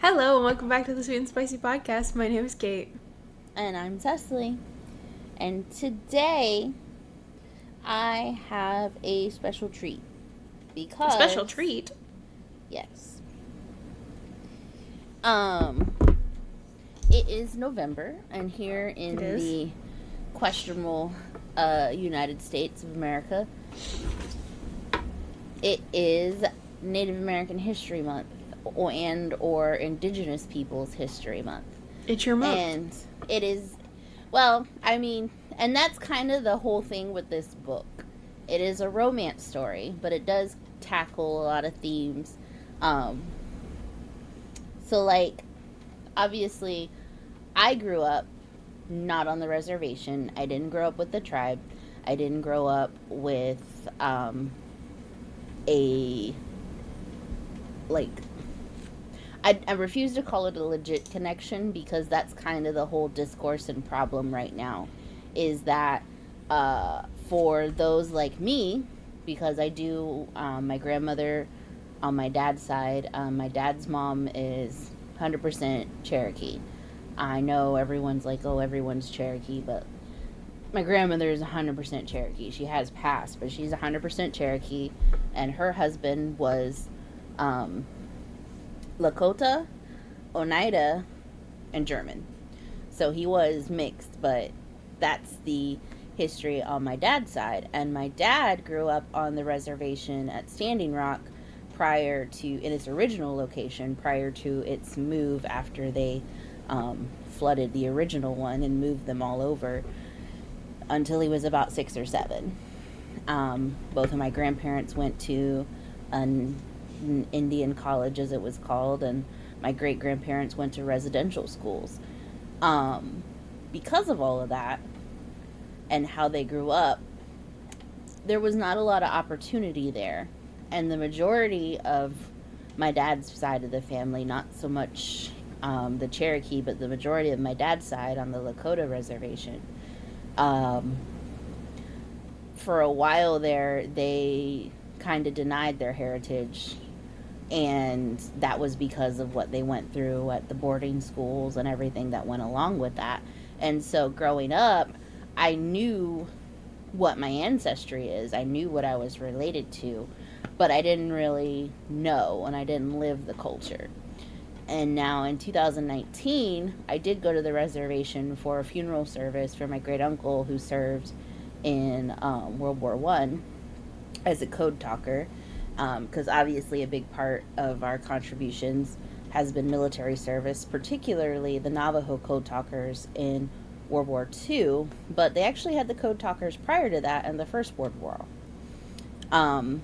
Hello, and welcome back to the Sweet and Spicy Podcast. My name is Kate. And I'm Cecily. And today I have a special treat A special because treat. yes. Um it is November and here It in is. the questionable United States of America, it is Native American History Month or Indigenous Peoples History Month. It's your month. And it is, well, I mean, and that's kind of the whole thing with this book. It is a romance story, but it does tackle a lot of themes. Um, so, like, obviously, I grew up not on the reservation. I didn't grow up with the tribe. I didn't grow up with a, like, I refuse to call it a legit connection because that's kind of the whole discourse and problem right now. Is that for those like me, because I do, my grandmother on my dad's mom is 100% Cherokee. I know everyone's like, oh, everyone's Cherokee, but my grandmother is 100% Cherokee. She has passed, but she's 100% Cherokee, and her husband was um, Lakota, Oneida, and German. So he was mixed, but that's the history on my dad's side. And my dad grew up on the reservation at Standing Rock in its original location, prior to its move after they flooded the original one and moved them all over until he was about 6 or 7. Both of my grandparents went to an Indian college, as it was called, and my great grandparents went to residential schools. Um, because of all of that and how they grew up, there was not a lot of opportunity there. And the majority of my dad's side of the family, not so much the Cherokee, but the majority of my dad's side on the Lakota reservation, um, for a while there, they kind of denied their heritage, and that was because of what they went through at the boarding schools and everything that went along with that. And so growing up, I knew what my ancestry is. I knew what I was related to, but I didn't really know and I didn't live the culture. And now in 2019, I did go to the reservation for a funeral service for my great uncle who served in World War One as a code talker, because obviously a big part of our contributions has been military service, particularly the Navajo code talkers in World War II, but they actually had the code talkers prior to that in the First World War. Um,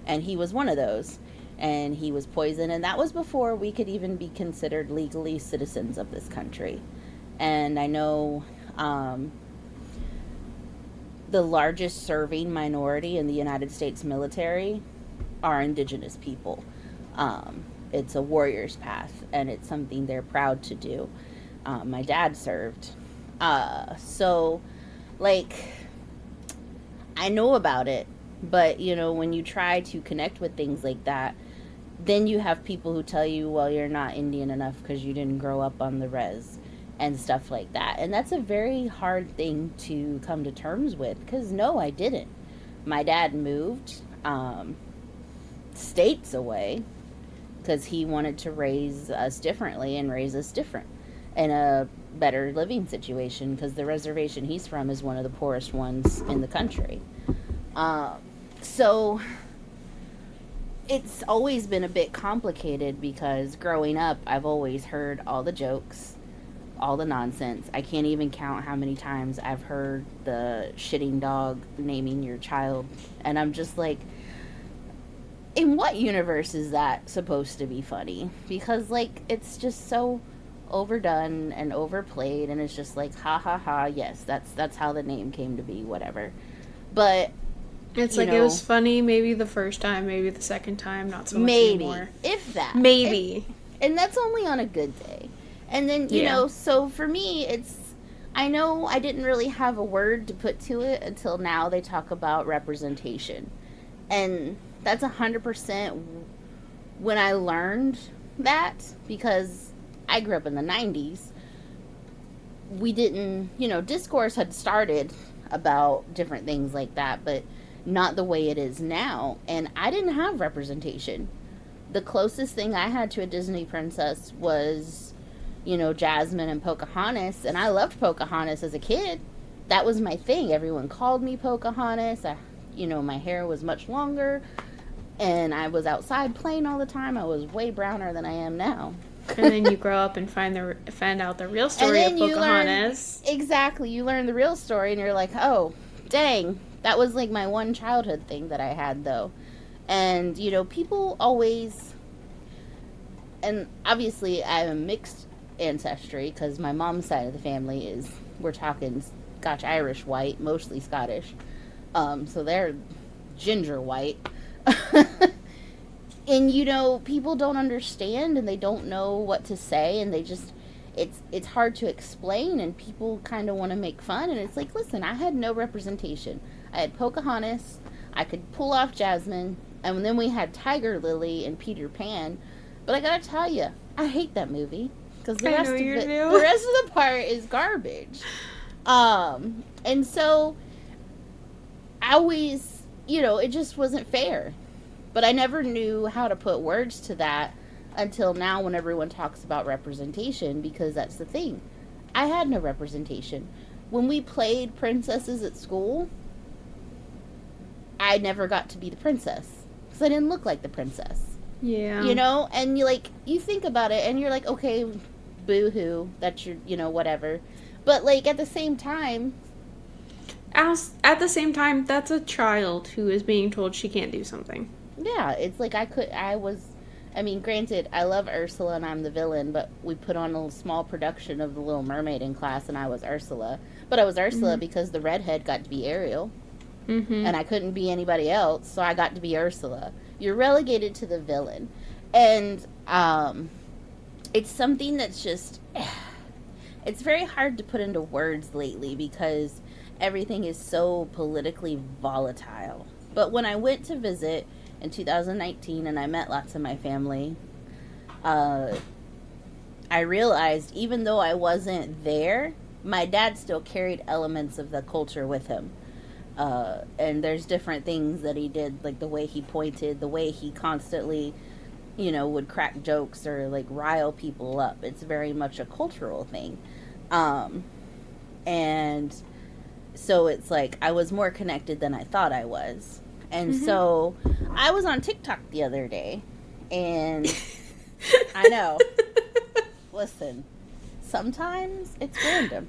and he was one of those. And he was poisoned, and that was before we could even be considered legally citizens of this country. And I know the largest serving minority in the United States military are Indigenous people. It's a warrior's path, and it's something they're proud to do. My dad served. So, like, I know about it, but, when you try to connect with things like that, then you have people who tell you, well, you're not Indian enough because you didn't grow up on the res and stuff like that. And that's a very hard thing to come to terms with because, no, I didn't. My dad moved states away because he wanted to raise us differently and raise us different in a better living situation because the reservation he's from is one of the poorest ones in the country. So it's always been a bit complicated because growing up, I've always heard all the jokes, all the nonsense. I can't even count how many times I've heard the shitting dog naming your child. And I'm just like, in what universe is that supposed to be funny? Because, like, it's just so overdone and overplayed, and it's just like, ha ha ha, yes, that's how the name came to be, whatever. But It's you like it was know, funny maybe the first time, maybe the second time, not so much maybe anymore. if that, Maybe. and that's only on a good day. And then Yeah. so for me, I know I didn't really have a word to put to it until now. They talk about representation, and that's 100% when I learned that because I grew up in the 90s. We didn't, discourse had started about different things like that, but not the way it is now. And I didn't have representation. The closest thing I had to a Disney princess was, Jasmine and Pocahontas. And I loved Pocahontas as a kid. That was my thing. Everyone called me Pocahontas. My hair was much longer. And I was outside playing all the time. I was way browner than I am now. And then you grow up and find out the real story of Pocahontas. Exactly. You learn the real story and you're like, oh, dang. That was like my one childhood thing that I had, though. And, people always... And obviously I have a mixed ancestry because my mom's side of the family is, we're talking Scotch-Irish white, mostly Scottish. So they're ginger white. And, people don't understand and they don't know what to say and they just, it's hard to explain and people kind of want to make fun. And it's like, listen, I had no representation. I had Pocahontas, I could pull off Jasmine, and then we had Tiger Lily and Peter Pan. But I gotta tell you, I hate that movie because the rest of the part is garbage. And so I always, it just wasn't fair. But I never knew how to put words to that until now when everyone talks about representation, because that's the thing. I had no representation. When we played princesses at school, I never got to be the princess because I didn't look like the princess. Yeah. And you think about it and you're like, okay, boo-hoo, that's your, whatever. But, at the same time... At the same time, that's a child who is being told she can't do something. Yeah, it's like granted, I love Ursula and I'm the villain, but we put on a small production of The Little Mermaid in class and I was Ursula. But I was Ursula because the redhead got to be Ariel. Mm-hmm. And I couldn't be anybody else, so I got to be Ursula. You're relegated to the villain. And it's something that's just... It's very hard to put into words lately because everything is so politically volatile. But when I went to visit in 2019 and I met lots of my family, I realized even though I wasn't there, my dad still carried elements of the culture with him. And there's different things that he did, like the way he pointed, the way he constantly, would crack jokes or rile people up. It's very much a cultural thing. And so it's like I was more connected than I thought I was. And so I was on TikTok the other day, and I know, listen, sometimes it's random.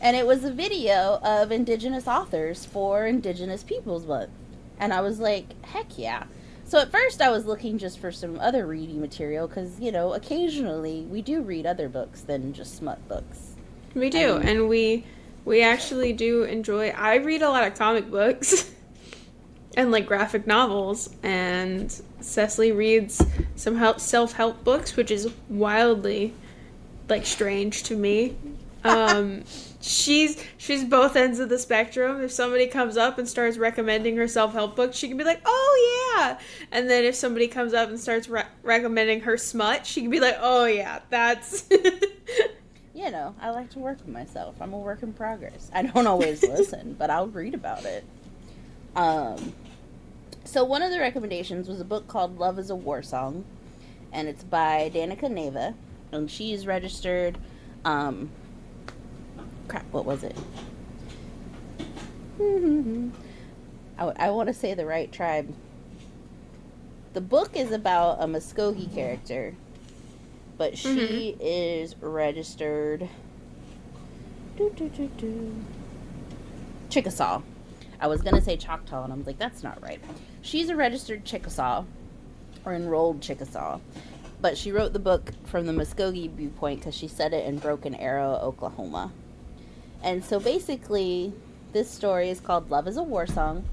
And it was a video of Indigenous authors for Indigenous Peoples Month. And I was like, heck yeah. So at first I was looking just for some other reading material because, occasionally we do read other books than just smut books. We do, and we actually do enjoy... I read a lot of comic books. And graphic novels, and Cecily reads some self-help books, which is wildly strange to me. She's both ends of the spectrum. If somebody comes up and starts recommending her self-help book, she can be like, oh yeah, and then if somebody comes up and starts recommending her smut, she can be like, oh yeah, that's I like to work with myself. I'm a work in progress. I don't always listen, but I'll read about it. So one of the recommendations was a book called Love is a War Song, and it's by Danica Nava, and she is registered, what was it? I want to say the right tribe. The book is about a Muskogee character, but she is registered Chickasaw. I was going to say Choctaw, and I was like, that's not right. She's a registered Chickasaw, or enrolled Chickasaw, but she wrote the book from the Muskogee viewpoint because she set it in Broken Arrow, Oklahoma. And so basically, this story is called Love is a War Song,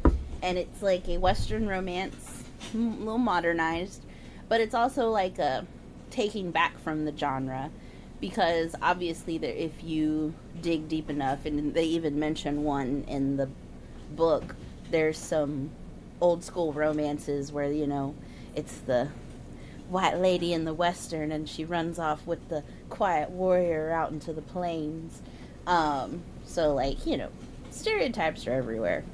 and it's like a Western romance, a little modernized, but it's also like a taking back from the genre, because obviously if you dig deep enough, and they even mention one in the book, there's some old school romances where it's the white lady in the Western, and she runs off with the quiet warrior out into the plains. So, like, stereotypes are everywhere.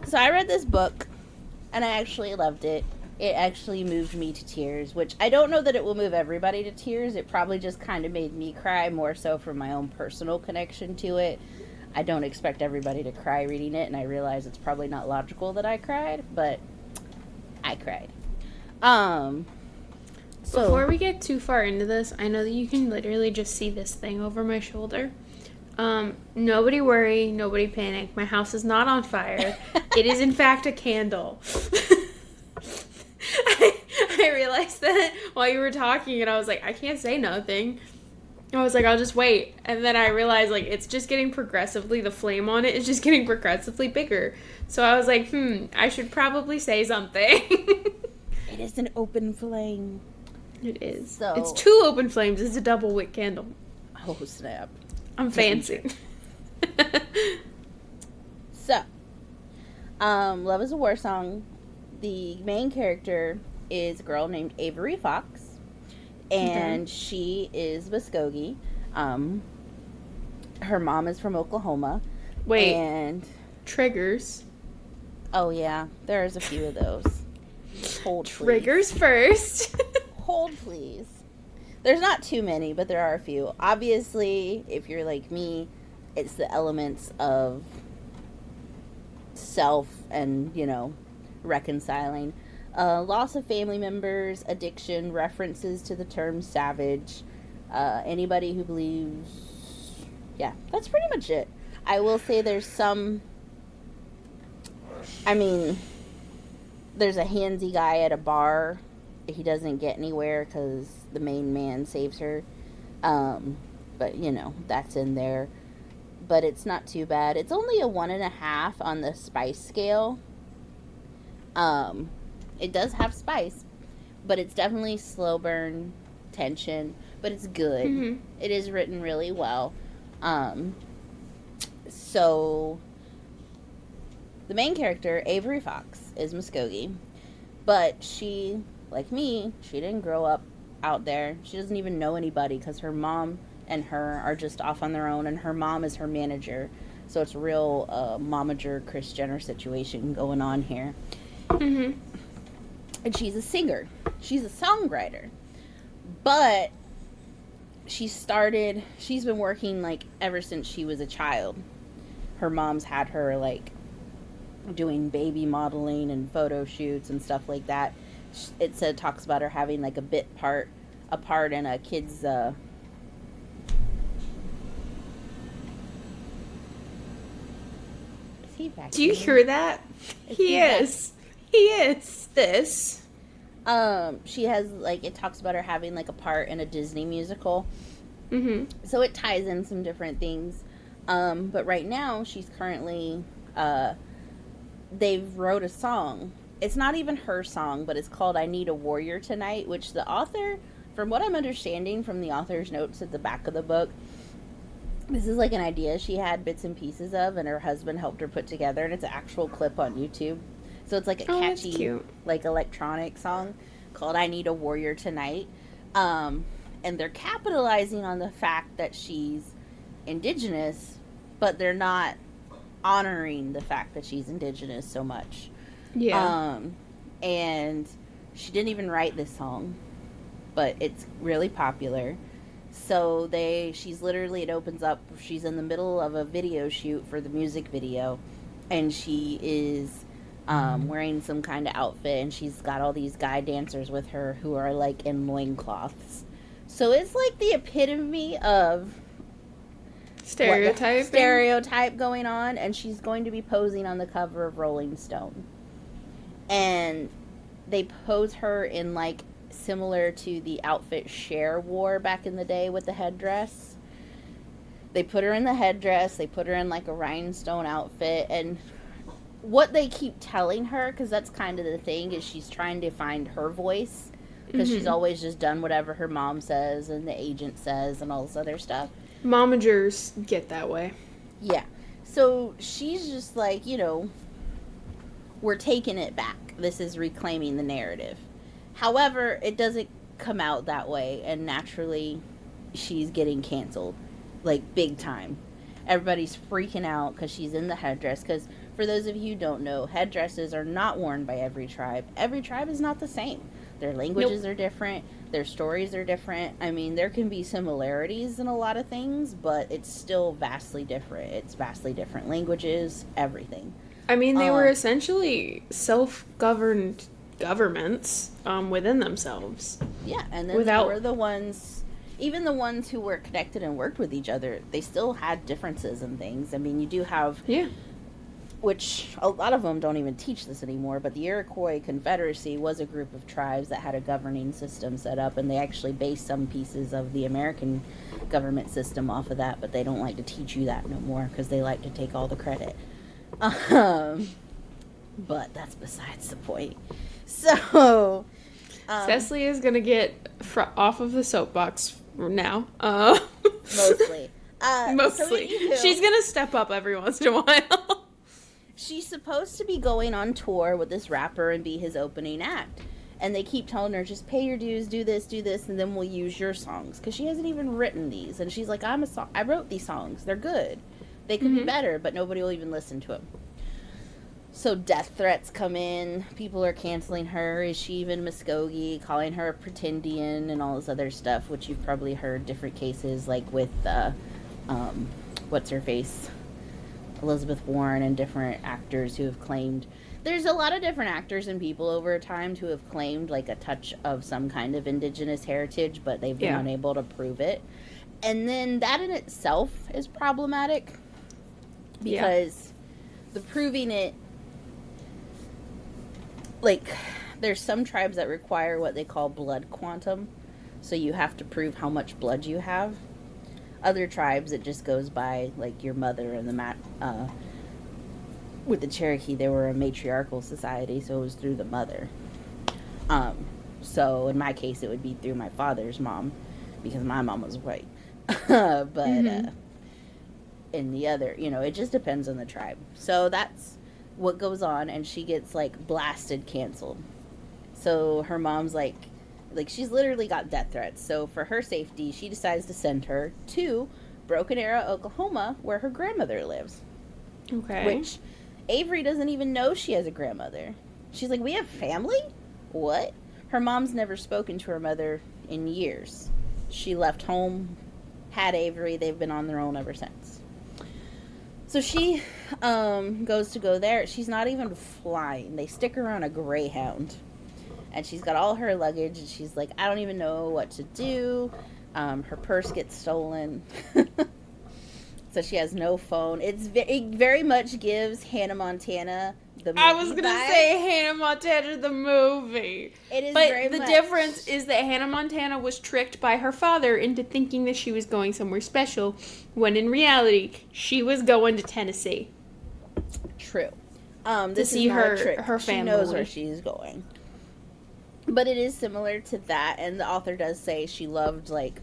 So I read this book, and I actually loved it. It actually moved me to tears, which I don't know that it will move everybody to tears. It probably just kind of made me cry, more so from my own personal connection to it. I don't expect everybody to cry reading it, and I realize it's probably not logical that I cried, but I cried. So Before we get too far into this, I know that you can literally just see this thing over my shoulder. Nobody worry, nobody panic. My house is not on fire. It is in fact a candle. I realized that while you were talking, and I was like, I can't say nothing. I was like, I'll just wait. And then I realized, like, it's just getting progressively, the flame on it is just getting progressively bigger. So I was like, I should probably say something. It is an open flame. It is. So, it's 2 open flames. It's a double wick candle. Oh, snap. I'm fancy. So, Love is a War Song. The main character is a girl named Avery Fox. And she is Muskogee. Her mom is from Oklahoma. Wait. And triggers. Oh, yeah. There's a few of those. Hold, please. Triggers first. Hold, please. There's not too many, but there are a few. Obviously, if you're like me, it's the elements of self and, reconciling. Loss of family members, addiction, references to the term savage, anybody who believes... Yeah, that's pretty much it. I will say there's some... there's a handsy guy at a bar. He doesn't get anywhere because the main man saves her. But, that's in there. But it's not too bad. It's only a 1.5 on the spice scale. It does have spice, but it's definitely slow burn, tension, but it's good. Mm-hmm. It is written really well. So the main character, Avery Fox, is Muskogee, but she, like me, she didn't grow up out there. She doesn't even know anybody because her mom and her are just off on their own, and her mom is her manager. So it's a real momager Kris Jenner situation going on here. Mm-hmm. And she's a singer. She's a songwriter. But she's been working, like, ever since she was a child. Her mom's had her, like, doing baby modeling and photo shoots and stuff like that. It talks about her having, like, a part in a kid's, Do you hear that? He is. This. She has, like, it talks about her having, like, a part in a Disney musical. Mm-hmm. So it ties in some different things. But right now, she's currently, they've wrote a song. It's not even her song, but it's called I Need a Warrior Tonight, which the author, from what I'm understanding from the author's notes at the back of the book, this is, like, an idea she had bits and pieces of, and her husband helped her put together, and it's an actual clip on YouTube. So it's, like, a catchy, like, electronic song called I Need a Warrior Tonight. And they're capitalizing on the fact that she's Indigenous, but they're not honoring the fact that she's Indigenous so much. Yeah. And she didn't even write this song, but it's really popular. So it opens up, she's in the middle of a video shoot for the music video, and she is wearing some kind of outfit, and she's got all these guy dancers with her who are, like, in loincloths. So it's, like, the epitome of stereotype going on, and she's going to be posing on the cover of Rolling Stone. And they pose her in, like, similar to the outfit Cher wore back in the day with the headdress. They put her in the headdress, they put her in, like, a rhinestone outfit, and what they keep telling her, because that's kind of the thing, is she's trying to find her voice, because she's always just done whatever her mom says and the agent says and all this other stuff. Momagers get that way. Yeah. So she's just like, we're taking it back. This is reclaiming the narrative. However, it doesn't come out that way, and naturally, she's getting canceled, like big time. Everybody's freaking out because she's in the headdress. Because for those of you who don't know, headdresses are not worn by every tribe. Every tribe is not the same. Their languages are different. Their stories are different. I mean, there can be similarities in a lot of things, but it's still vastly different. It's vastly different languages, everything. I mean, they were essentially self-governed governments within themselves. Yeah, and then there were the ones, even the ones who were connected and worked with each other, they still had differences and things. I mean, you do have, which a lot of them don't even teach this anymore, but the Iroquois Confederacy was a group of tribes that had a governing system set up, and they actually based some pieces of the American government system off of that, but they don't like to teach you that no more because they like to take all the credit. But that's besides the point. So, Cecily is gonna get off of the soapbox now. Mostly. Mostly. So she's gonna step up every once in a while. She's supposed to be going on tour with this rapper and be his opening act. And they keep telling her, just pay your dues, do this, and then we'll use your songs. Because she hasn't even written these. And she's like, I wrote these songs. They're good. They could be better, but nobody will even listen to them. So death threats come in. People are canceling her. Is she even Muskogee? Calling her a pretendian and all this other stuff, which you've probably heard different cases, like with, what's her face? Elizabeth Warren and different actors who have claimed. There's a lot of different actors and people over time who have claimed, like, a touch of some kind of indigenous heritage, but they've been unable to prove it. And then that in itself is problematic. Because the proving it, like, there's some tribes that require what they call blood quantum. So you have to prove how much blood you have. Other tribes, it just goes by, like, your mother and the with the Cherokee, they were a matriarchal society, so it was through the mother. So in my case, it would be through my father's mom, because my mom was white. But in the other, it just depends on the tribe. So that's what goes on, and she gets, like, blasted canceled. So her mom's like she's literally got death threats. So for her safety, she decides to send her to Broken Arrow, Oklahoma, where her grandmother lives. Okay. Which Avery doesn't even know she has a grandmother. She's like, we have family? What? Her mom's never spoken to her mother in years. She left home, had Avery. They've been on their own ever since. So she goes to go there. She's not even flying. They stick her on a Greyhound. And she's got all her luggage, and she's like, I don't even know what to do. Her purse gets stolen. So she has no phone. It very much gives Hannah Montana the movie. I was going to say Hannah Montana the movie. It is, but very the much. difference is that Hannah Montana was tricked by her father into thinking that she was going somewhere special, when in reality, she was going to Tennessee. True. To see her family. She knows where she's going. But it is similar to that, and the author does say she loved, like,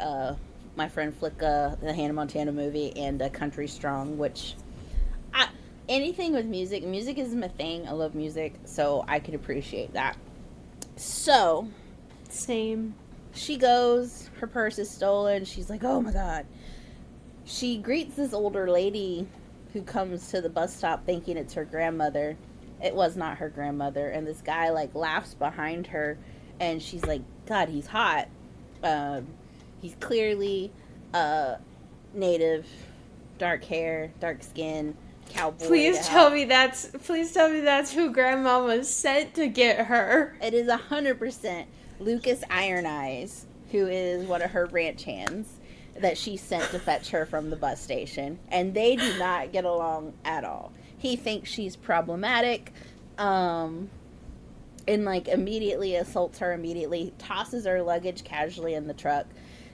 My Friend Flicka, the Hannah Montana movie, and Country Strong, which, anything with music is my thing. I love music, so I could appreciate that. So, same. She goes, her purse is stolen, she's like, oh my god. She greets this older lady who comes to the bus stop thinking it's her grandmother. It was not her grandmother, and this guy, like, laughs behind her, and she's like, God, he's hot. He's clearly native, dark hair, dark skin, cowboy. Please tell me that's who Grandmama sent to get her. It is 100% Lucas Iron Eyes, who is one of her ranch hands that she sent to fetch her from the bus station, and they do not get along at all. He thinks she's problematic, and, like, immediately assaults her, immediately tosses her luggage casually in the truck.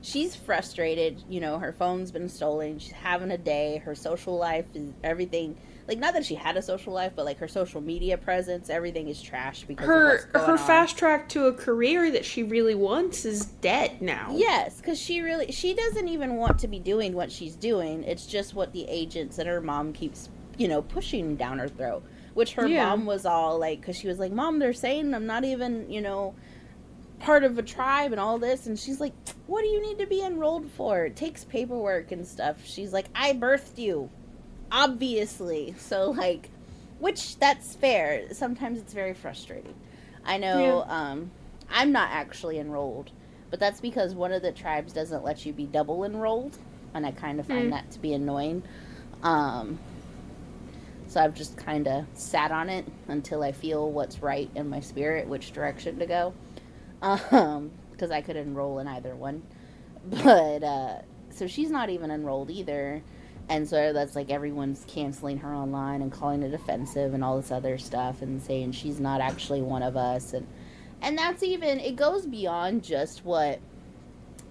She's frustrated, her phone's been stolen, she's having a day, her social life is everything, like, not that she had a social life, but, like, her social media presence, everything is trash because of what's going on. Her fast track to a career that she really wants is dead now. Yes, because she doesn't even want to be doing what she's doing, it's just what the agents and her mom keeps pushing down her throat, which her mom was all like, because she was like, Mom, they're saying I'm not even, part of a tribe and all this. And she's like, what do you need to be enrolled for? It takes paperwork and stuff. She's like, I birthed you, obviously. So, like, which that's fair. Sometimes it's very frustrating. I know. I'm not actually enrolled, but that's because one of the tribes doesn't let you be double enrolled, and I kind of find that to be annoying. So I've just kind of sat on it until I feel what's right in my spirit, which direction to go. Because I could enroll in either one. But, so she's not even enrolled either. And so that's like everyone's canceling her online and calling it offensive and all this other stuff and saying she's not actually one of us. And that's even, it goes beyond just what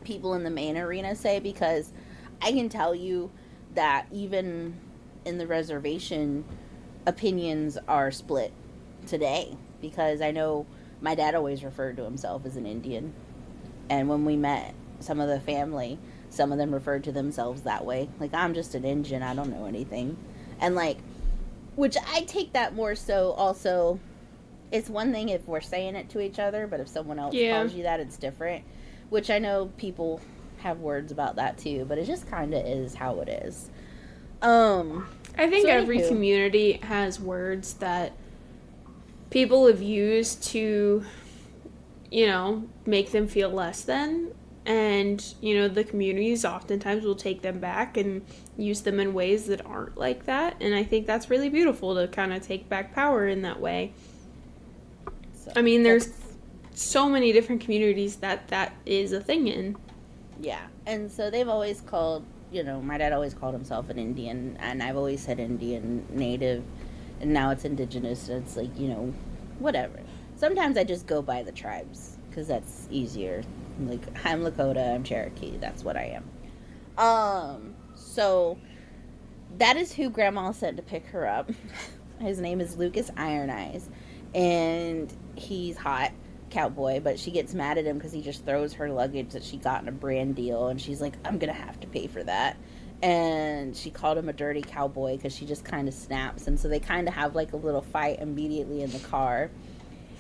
people in the main arena say, because I can tell you that even in the reservation, opinions are split today, because I know my dad always referred to himself as an Indian, and when we met some of the family, some of them referred to themselves that way, like, I'm just an Indian, I don't know anything. And like, which I take that more so also, it's one thing if we're saying it to each other, but if someone else calls you that, it's different, which I know people have words about that too, but it just kind of is how it is. I think every community has words that people have used to, you know, make them feel less than. And, you know, the communities oftentimes will take them back and use them in ways that aren't like that. And I think that's really beautiful to kind of take back power in that way. So, I mean, there's so many different communities that is a thing in. Yeah. And so they've always called, you know, my dad always called himself an Indian, and I've always said Indian, Native, and now it's Indigenous, and it's like, you know, whatever. Sometimes I just go by the tribes, because that's easier. Like, I'm Lakota, I'm Cherokee, that's what I am. So, that is who Grandma sent to pick her up. His name is Lucas Iron Eyes, and he's hot. Cowboy, but she gets mad at him because he just throws her luggage that she got in a brand deal, and she's like, I'm gonna have to pay for that. And she called him a dirty cowboy because she just kind of snaps, and so they kind of have like a little fight immediately in the car.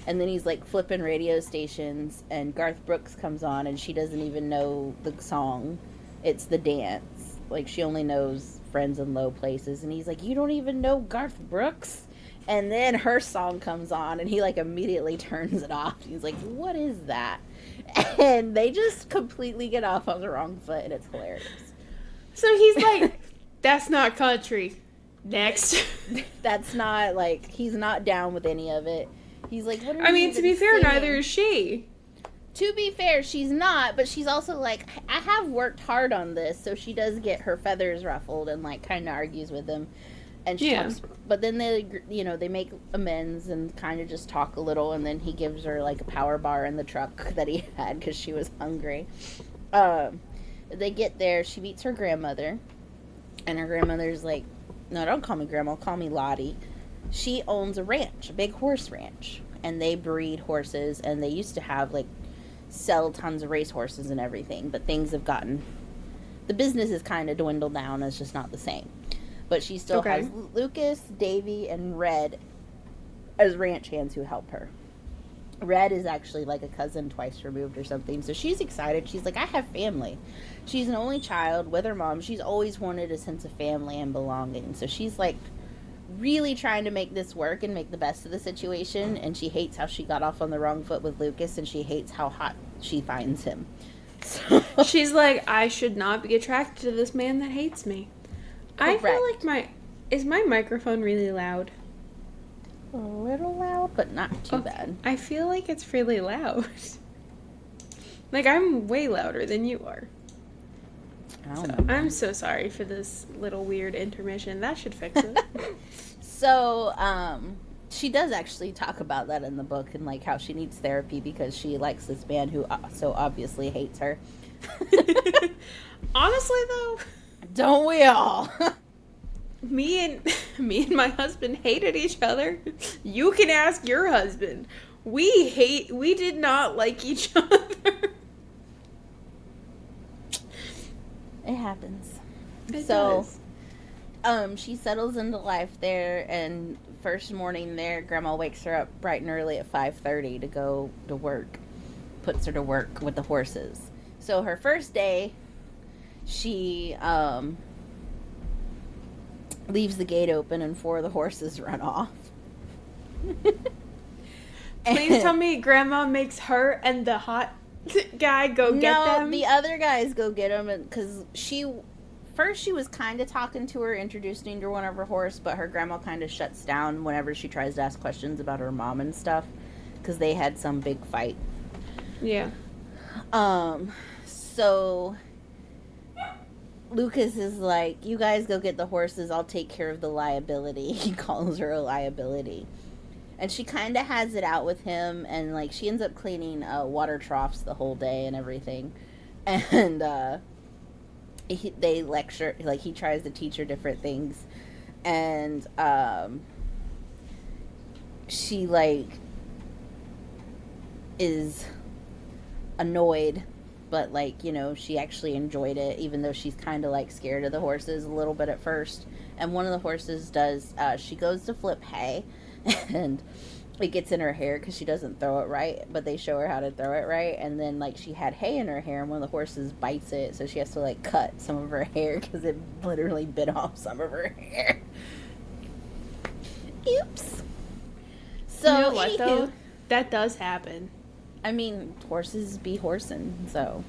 And then he's like flipping radio stations, and Garth Brooks comes on, and she doesn't even know the song. It's the dance. Like, she only knows Friends in Low Places, and he's like, you don't even know Garth Brooks? And then her song comes on, and he, like, immediately turns it off. He's like, what is that? And they just completely get off on the wrong foot, and it's hilarious. So he's like, that's not country. Next. That's not, like, he's not down with any of it. He's like, what are you I mean, to be fair, singing? neither is she. To be fair, she's not, but she's also like, I have worked hard on this, so she does get her feathers ruffled and, like, kind of argues with him. And she talks, but then they, you know, they make amends and kind of just talk a little, and then he gives her, like, a power bar in the truck that he had because she was hungry. They get there, she meets her grandmother, and her grandmother's like, no, don't call me grandma, call me Lottie. She owns a ranch, a big horse ranch, and they breed horses, and they used to have, like, sell tons of race horses and everything, but things have gotten, the business has kind of dwindled down, it's just not the same. But she still has Lucas, Davy, and Red as ranch hands who help her. Red is actually like a cousin twice removed or something. So she's excited. She's like, I have family. She's an only child with her mom. She's always wanted a sense of family and belonging. So she's like really trying to make this work and make the best of the situation. And she hates how she got off on the wrong foot with Lucas. And she hates how hot she finds him. So she's like, I should not be attracted to this man that hates me. Correct. I feel like is my microphone really loud? A little loud, but not too bad. I feel like it's really loud. Like, I'm way louder than you are. I don't know. I'm so sorry for this little weird intermission. That should fix it. So, she does actually talk about that in the book and, like, how she needs therapy because she likes this man who so obviously hates her. Honestly, though... Don't we all? Me and my husband hated each other. You can ask your husband. We did not like each other. It happens. It does. She settles into life there, and first morning there, Grandma wakes her up bright and early at 5:30 to go to work. puts her to work with the horses. So her first day, she leaves the gate open and 4 of the horses run off. Please tell me Grandma makes her and the hot guy go get them. No, the other guys go get them because first she was kind of talking to her, introducing her one of her horse, but her grandma kind of shuts down whenever she tries to ask questions about her mom and stuff because they had some big fight. Yeah. So Lucas is like, you guys go get the horses, I'll take care of the liability. He calls her a liability. And she kind of has it out with him, and, like, she ends up cleaning water troughs the whole day and everything. And they lecture, like, he tries to teach her different things. And she, like, is annoyed, but, like, you know, she actually enjoyed it, even though she's kind of, like, scared of the horses a little bit at first. And one of the horses does, she goes to flip hay, and it gets in her hair because she doesn't throw it right, but they show her how to throw it right. And then, like, she had hay in her hair, and one of the horses bites it, so she has to, like, cut some of her hair because it literally bit off some of her hair. Oops. So, you know what, though? That does happen. I mean, horses be horsing, so.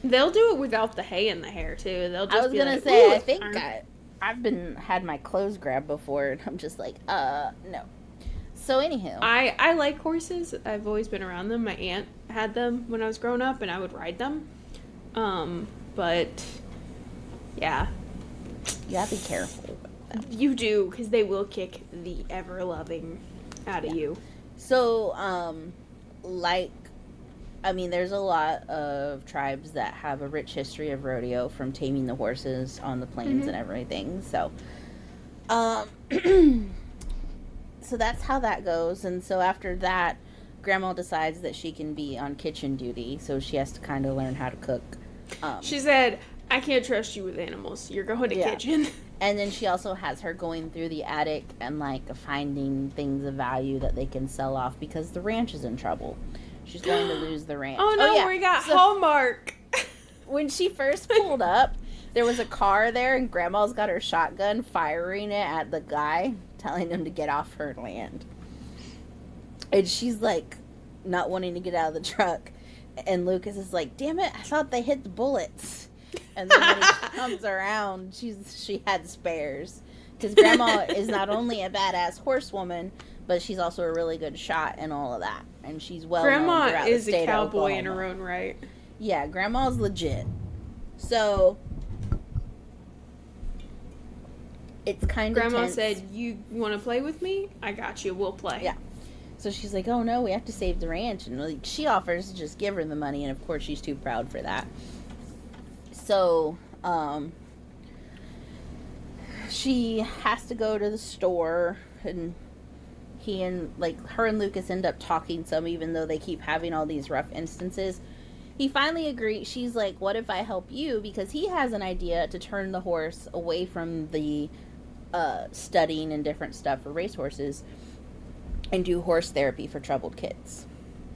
They'll do it without the hay in the hair, too. They'll just I was going to say, I think I've had my clothes grabbed before, and I'm just like, no. So, anyhow. I like horses. I've always been around them. My aunt had them when I was growing up, and I would ride them. But, yeah. You gotta be careful. You do, because they will kick the ever-loving out of you. So, there's a lot of tribes that have a rich history of rodeo, from taming the horses on the plains and everything. So, so that's how that goes. And so after that, Grandma decides that she can be on kitchen duty, so she has to kind of learn how to cook. She said, I can't trust you with animals. You're going to kitchen. And then she also has her going through the attic and, like, finding things of value that they can sell off because the ranch is in trouble. She's going to lose the ranch. Oh, no, we got Hallmark. When she first pulled up, there was a car there, and Grandma's got her shotgun firing it at the guy, telling him to get off her land. And she's, like, not wanting to get out of the truck. And Lucas is like, damn it, I thought they hit the bullets. And then when he comes around, she had spares. Because Grandma is not only a badass horsewoman, but she's also a really good shot and all of that. And she's well known throughout the state of Oklahoma. Grandma is a cowboy in her own right. Yeah, Grandma's legit. So, it's kind of Grandma tense. said, you want to play with me? I got you. We'll play. Yeah. So she's like, oh no, we have to save the ranch. And, like, she offers to just give her the money. And of course she's too proud for that. So, she has to go to the store, and her and Lucas end up talking some, even though they keep having all these rough instances. He finally agrees. She's like, what if I help you? Because he has an idea to turn the horse away from the studying and different stuff for racehorses and do horse therapy for troubled kids.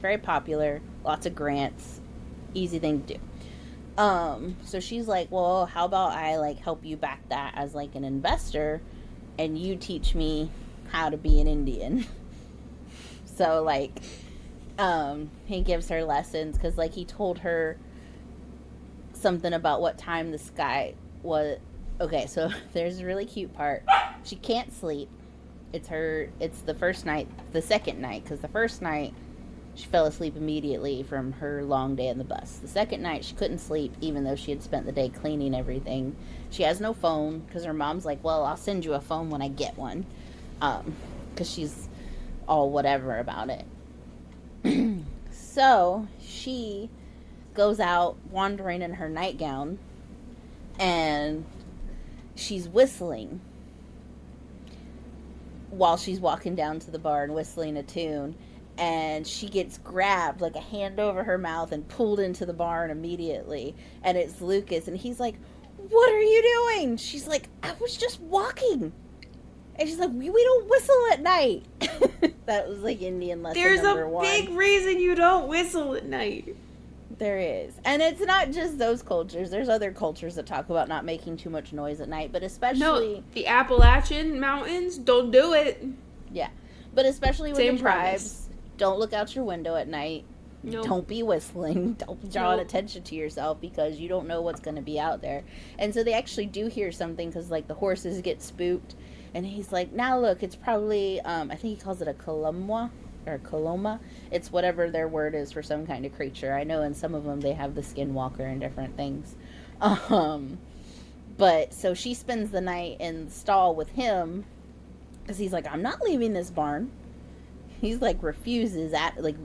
Very popular, lots of grants, easy thing to do. So she's like, well, how about I, like, help you back that as, like, an investor, and you teach me how to be an Indian. So, like, he gives her lessons, because, like, he told her something about what time the sky was. Okay, so there's a really cute part. She can't sleep. It's the second night, because the first night, she fell asleep immediately from her long day on the bus. The second night, she couldn't sleep, even though she had spent the day cleaning everything. She has no phone, because her mom's like, well, I'll send you a phone when I get one. Because she's all whatever about it. So, she goes out wandering in her nightgown, and she's whistling while she's walking down to the bar and whistling a tune. And she gets grabbed, like, a hand over her mouth and pulled into the barn immediately. And it's Lucas, and he's like, what are you doing? She's like, I was just walking. And she's like, we don't whistle at night. That was like Indian lesson number one. There's a big reason you don't whistle at night. There is. And it's not just those cultures. There's other cultures that talk about not making too much noise at night, but especially... No, the Appalachian Mountains, don't do it. Yeah. But especially with Same the tribes, premise. don't look out your window at night. Nope. Don't be whistling. Don't be drawing attention to yourself because you don't know what's going to be out there. And so they actually do hear something because, like, the horses get spooked. And he's like, now look, it's probably, I think he calls it a columwa or coloma. It's whatever their word is for some kind of creature. I know in some of them they have the skinwalker and different things. But so she spends the night in the stall with him because he's like, I'm not leaving this barn. He's like, refuses at, like,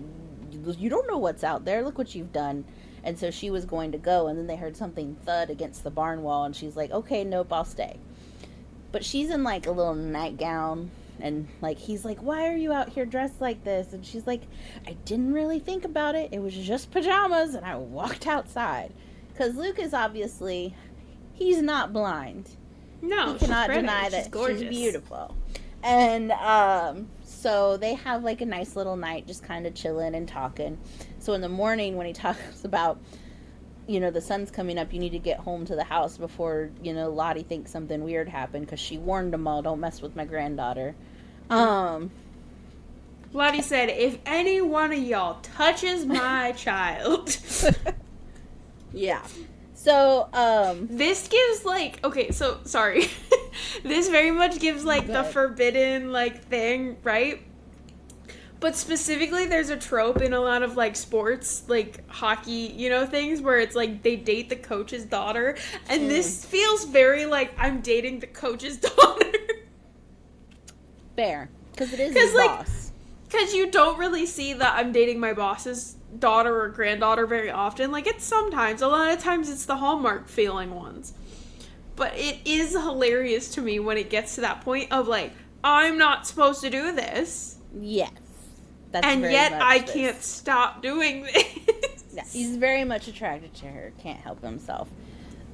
you don't know what's out there. Look what you've done. And so she was going to go, and then they heard something thud against the barn wall, and she's like, okay, nope, I'll stay. But she's in, like, a little nightgown, and, like, he's like, why are you out here dressed like this? And she's like, I didn't really think about it. It was just pajamas, and I walked outside. Because Luke is obviously, he's not blind. No, he cannot deny that she's beautiful. And, so they have, like, a nice little night just kind of chilling and talking. So in the morning when he talks about, you know, the sun's coming up, you need to get home to the house before, you know, Lottie thinks something weird happened because she warned them all, don't mess with my granddaughter. Lottie said, if any one of y'all touches my child. Yeah. So, this gives, like, okay, so, sorry. This very much gives, like, the forbidden, like, thing, right? But specifically, there's a trope in a lot of, like, sports, like, hockey, you know, things where it's, like, they date the coach's daughter. And this feels very, like, I'm dating the coach's daughter. Fair. Because it is his boss. Because you don't really see that I'm dating my boss's daughter or granddaughter very often. Like, it's sometimes. A lot of times it's the Hallmark feeling ones. But it is hilarious to me when it gets to that point of, like, I'm not supposed to do this. Yes. That's and yet I can't stop doing this. Yeah, he's very much attracted to her. Can't help himself.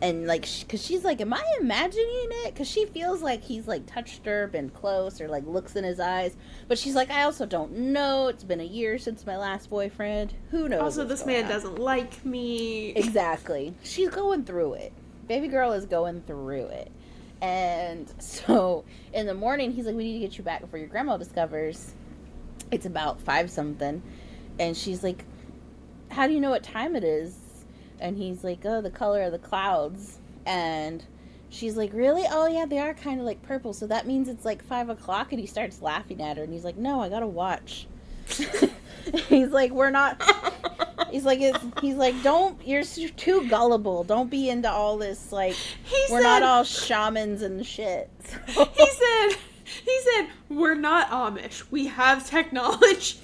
And, like, because she's like, am I imagining it? Because she feels like he's, like, touched her, been close, or, like, looks in his eyes. But she's like, I also don't know. It's been a year since my last boyfriend. Who knows? Also, this man doesn't like me. Exactly. She's going through it. Baby girl is going through it. And so, in the morning, he's like, we need to get you back before your grandma discovers. It's about 5-something. And she's like, how do you know what time it is? And he's like, oh, the color of the clouds. And she's like, really? Oh, yeah, they are kind of like purple. So that means it's like 5 o'clock. And he starts laughing at her. And he's like, no, I gotta watch. He's like, we're not. He's like, don't. You're too gullible. Don't be into all this. Like, we're not all shamans and shit. So. He said, we're not Amish. We have technology.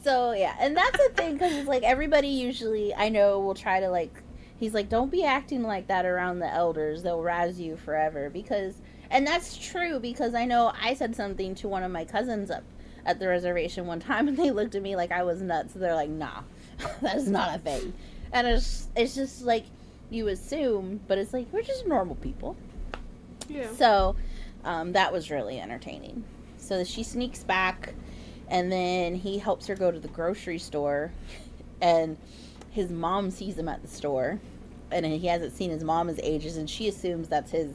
So, yeah. And that's the thing, because it's like, everybody usually, I know, will try to, like, he's like, don't be acting like that around the elders. They'll razz you forever. Because, and that's true, because I know I said something to one of my cousins up at the reservation one time, and they looked at me like I was nuts. So they're like, nah, that is not a thing. And it's just like, you assume, but it's like, we're just normal people. Yeah. So, that was really entertaining. So she sneaks back, and then he helps her go to the grocery store, and his mom sees him at the store, and he hasn't seen his mom as ages, and she assumes that's his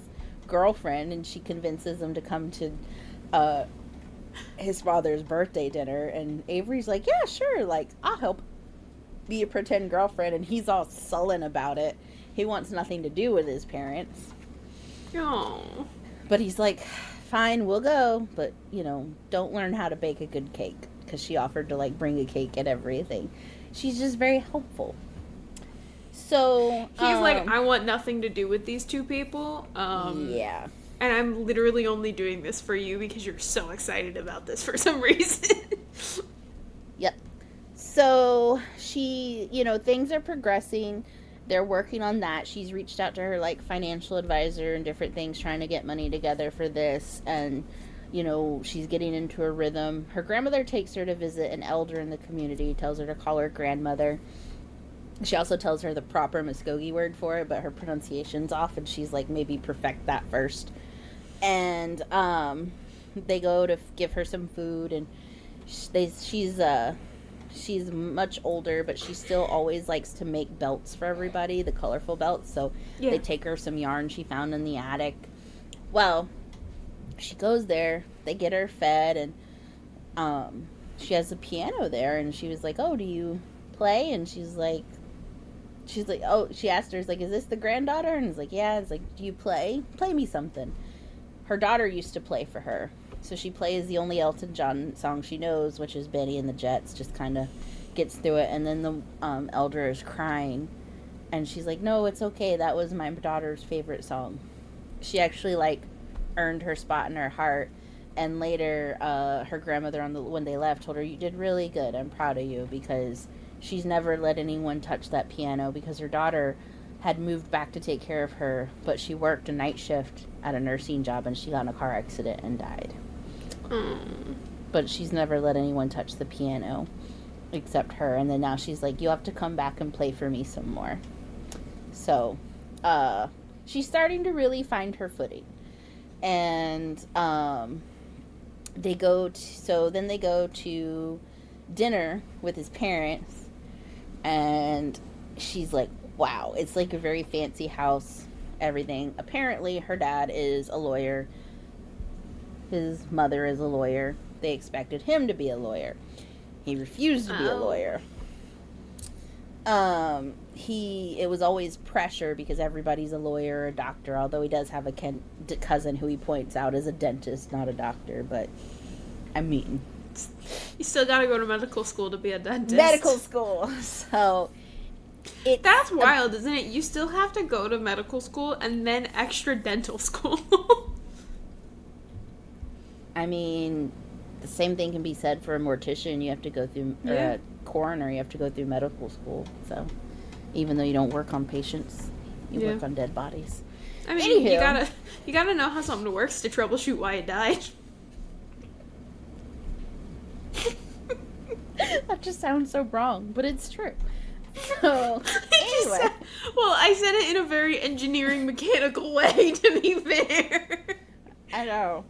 girlfriend, and she convinces him to come to his father's birthday dinner, and Avery's like, yeah, sure, like, I'll help be a pretend girlfriend, and he's all sullen about it. He wants nothing to do with his parents. Oh. But he's like, fine, we'll go, but, you know, don't learn how to bake a good cake, because she offered to, like, bring a cake and everything. She's just very helpful. So, he's like, I want nothing to do with these two people. Yeah. And I'm literally only doing this for you because you're so excited about this for some reason. Yep. So, she, you know, things are progressing. They're working on that. She's reached out to her, like, financial advisor and different things, trying to get money together for this. And, you know, she's getting into a rhythm. Her grandmother takes her to visit an elder in the community, tells her to call her grandmother. She also tells her the proper Muskogee word for it, but her pronunciation's off, and she's like, maybe perfect that first. And they go to give her some food, and she's much older, but she still always likes to make belts for everybody, the colorful belts. So they take her some yarn she found in the attic. Well, she goes there, they get her fed, and she has a piano there, and she was like, oh, do you play? And she's like, oh, she asked her, is this the granddaughter? And it's like, yeah. It's like, do you play me something? Her daughter used to play for her, so she plays the only Elton John song she knows, which is Benny and the Jets. Just kind of gets through it, and then the elder is crying, and she's like, no, it's okay, that was my daughter's favorite song. She actually earned her spot in her heart. And later, her grandmother, when they left, told her, you did really good, I'm proud of you, because she's never let anyone touch that piano, because her daughter had moved back to take care of her, but she worked a night shift at a nursing job, and she got in a car accident and died. But she's never let anyone touch the piano except her. And then now she's like, you have to come back and play for me some more. So she's starting to really find her footing. And they go to dinner with his parents, and she's like, wow, it's like a very fancy house, everything. Apparently her dad is a lawyer, his mother is a lawyer. They expected him to be a lawyer. He refused to be a lawyer. It was always pressure because everybody's a lawyer or a doctor, although he does have a cousin who he points out is a dentist, not a doctor. But I mean, you still gotta go to medical school to be a dentist. Medical school. So that's wild, isn't it? You still have to go to medical school and then extra dental school. I mean, the same thing can be said for a mortician. You have to go through, or a coroner, you have to go through medical school. So, even though you don't work on patients, you work on dead bodies. I mean, you gotta know how something works to troubleshoot why it died. That just sounds so wrong, but it's true. So, anyway. I said it in a very engineering, mechanical way, to be fair. I know.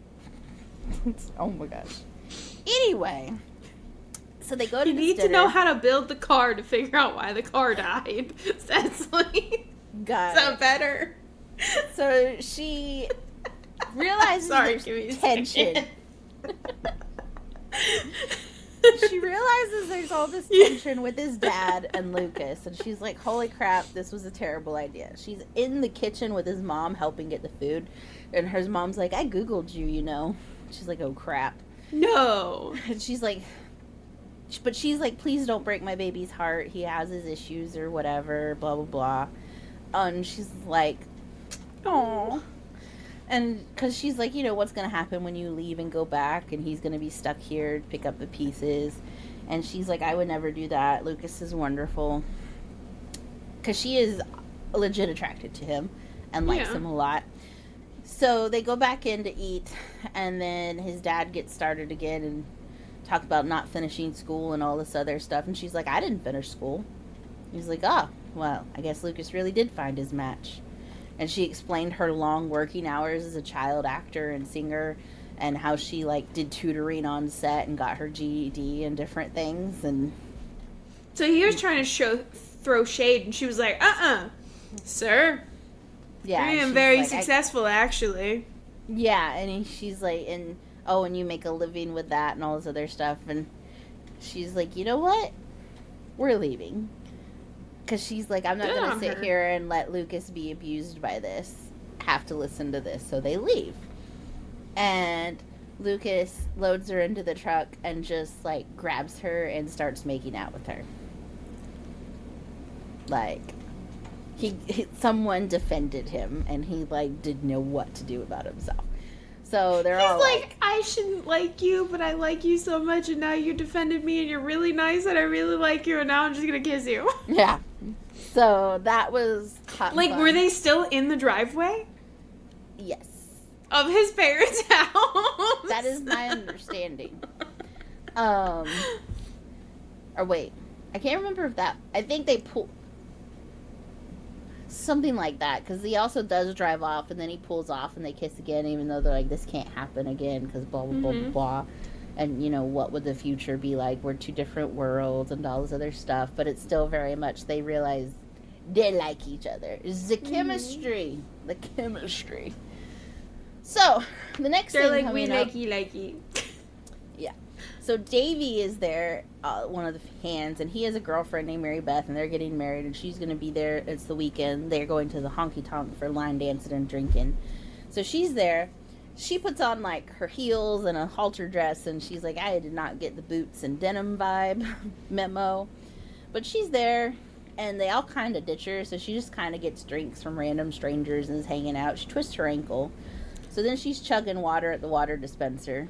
Oh my gosh. Anyway, so they go to You need to know how to build the car to figure out why the car died. Cecily. Got it. Better. So she realizes there's tension. She realizes there's all this tension with his dad and Lucas, and she's like, holy crap, this was a terrible idea. She's in the kitchen with his mom helping get the food, and her mom's like, I Googled you, you know. She's like, oh crap. No. And she's like, please don't break my baby's heart. He has his issues or whatever, blah, blah, blah. And she's like, oh. And because she's like, you know, what's going to happen when you leave and go back, and he's going to be stuck here to pick up the pieces. And she's like, I would never do that. Lucas is wonderful. Because she is legit attracted to him and likes him a lot. So they go back in to eat, and then his dad gets started again and talk about not finishing school and all this other stuff. And she's like, I didn't finish school. He's like, oh, well, I guess Lucas really did find his match. And she explained her long working hours as a child actor and singer, and how she did tutoring on set and got her GED and different things. And so he was trying to throw shade, and she was like, sir. Yeah, I am very successful, actually. Yeah, and she's like, and you make a living with that and all this other stuff. And she's like, you know what? We're leaving. Because she's like, I'm not going to sit here and let Lucas be abused by this. Have to listen to this. So they leave. And Lucas loads her into the truck and just, grabs her and starts making out with her. Someone defended him, and he, didn't know what to do about himself. So they're all like, I shouldn't like you, but I like you so much, and now you defended me, and you're really nice, and I really like you, and now I'm just gonna kiss you. Yeah. So that was hot fun. Were they still in the driveway? Yes. Of his parents' house? That is my understanding. Or wait. I can't remember if I think they pulled... Something like that, because he also does drive off, and then he pulls off, and they kiss again, even though they're like, this can't happen again, because blah, blah, blah, blah, blah. And, you know, what would the future be like? We're two different worlds, and all this other stuff, but it's still very much, they realize they like each other. It's the chemistry. The chemistry. So, the next They're thing like, we coming up... likey. Yeah. So Davy is there, one of the hands, and he has a girlfriend named Mary Beth, and they're getting married, and she's going to be there. It's the weekend. They're going to the honky tonk for line dancing and drinking. So she's there. She puts on, like, her heels and a halter dress, and she's like, I did not get the boots and denim vibe memo. But she's there, and they all kind of ditch her, so she just kind of gets drinks from random strangers and is hanging out. She twists her ankle. So then she's chugging water at the water dispenser.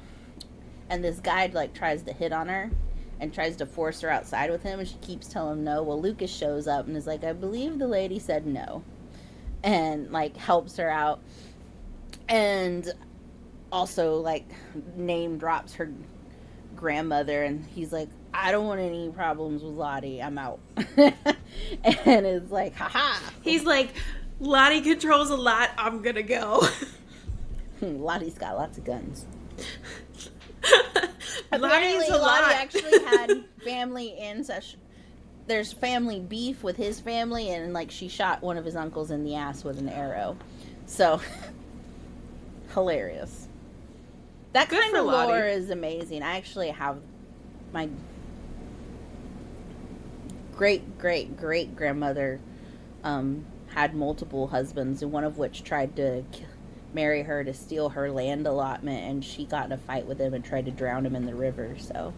And this guy, like, tries to hit on her and tries to force her outside with him, and she keeps telling him no. Well, Lucas shows up and is like, I believe the lady said no. And, like, helps her out. And also, like, name drops her grandmother, and he's like, I don't want any problems with Lottie. I'm out. And it's like, haha. He's like, Lottie controls a lot. I'm gonna go. Lottie's got lots of guns. Lottie's a lot. Lottie actually had family ancestry. There's family beef with his family, and like she shot one of his uncles in the ass with an arrow. So hilarious. That Good kind for of lore Lottie. is amazing. I actually have my great grandmother had multiple husbands, and one of which tried to marry her to steal her land allotment, and she got in a fight with him and tried to drown him in the river. So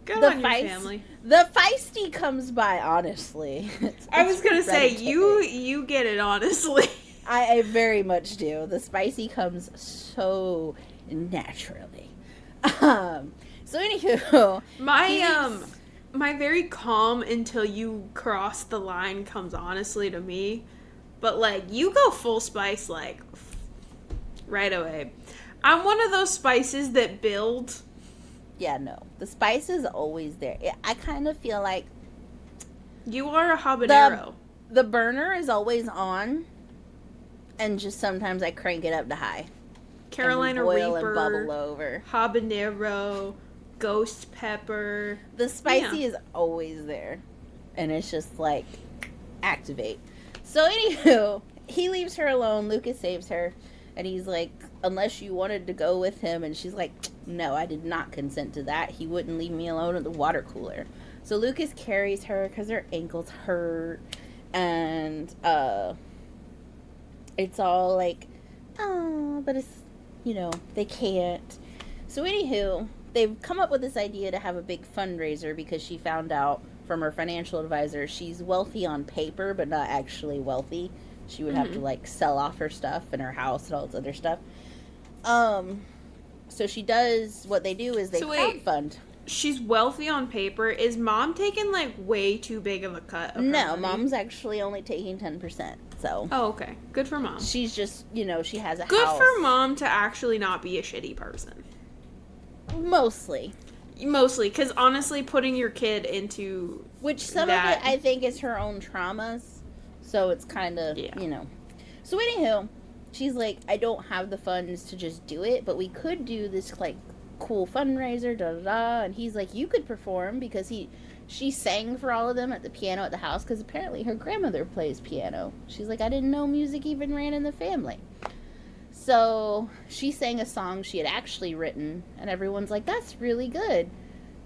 Good on your family. The feisty comes by, honestly. I was gonna say, hereditary. you get it, honestly. I very much do. The spicy comes so naturally. So anywho, My very calm until you cross the line comes honestly to me. But, like, you go full spice, like, right away. I'm one of those spices that build. yeah, no. The spice is always there. I kind of feel like You are a habanero. the burner is always on, and just sometimes I crank it up to high. Carolina and boil Reaper. and bubble over. Habanero. Ghost pepper. The spicy is always there. And it's just like, activate. So anywho, he leaves her alone. Lucas saves her. And he's like, unless you wanted to go with him. And she's like, no, I did not consent to that. He wouldn't leave me alone at the water cooler. So Lucas carries her because her ankles hurt. And it's all like, oh, but it's, you know, they can't. So anywho, they've come up with this idea to have a big fundraiser because she found out from her financial advisor she's wealthy on paper but not actually wealthy. She would have to like sell off her stuff and her house and all this other stuff. So she does, what they do is they crowdfund. She's wealthy on paper. Is mom taking like way too big of a cut of her No, money? mom's actually only taking 10%. So Oh, okay. Good for mom. she's just, you know, she has a Good house. for mom to actually not be a shitty person. Mostly. Mostly, because honestly, putting your kid into Which some that, of it, I think, is her own traumas. So it's kind of, you know. So anywho, she's like, I don't have the funds to just do it, but we could do this, like, cool fundraiser, da-da-da. And he's like, you could perform, because she sang for all of them at the piano at the house, because apparently her grandmother plays piano. She's like, I didn't know music even ran in the family. So she sang a song she had actually written, and everyone's like, that's really good.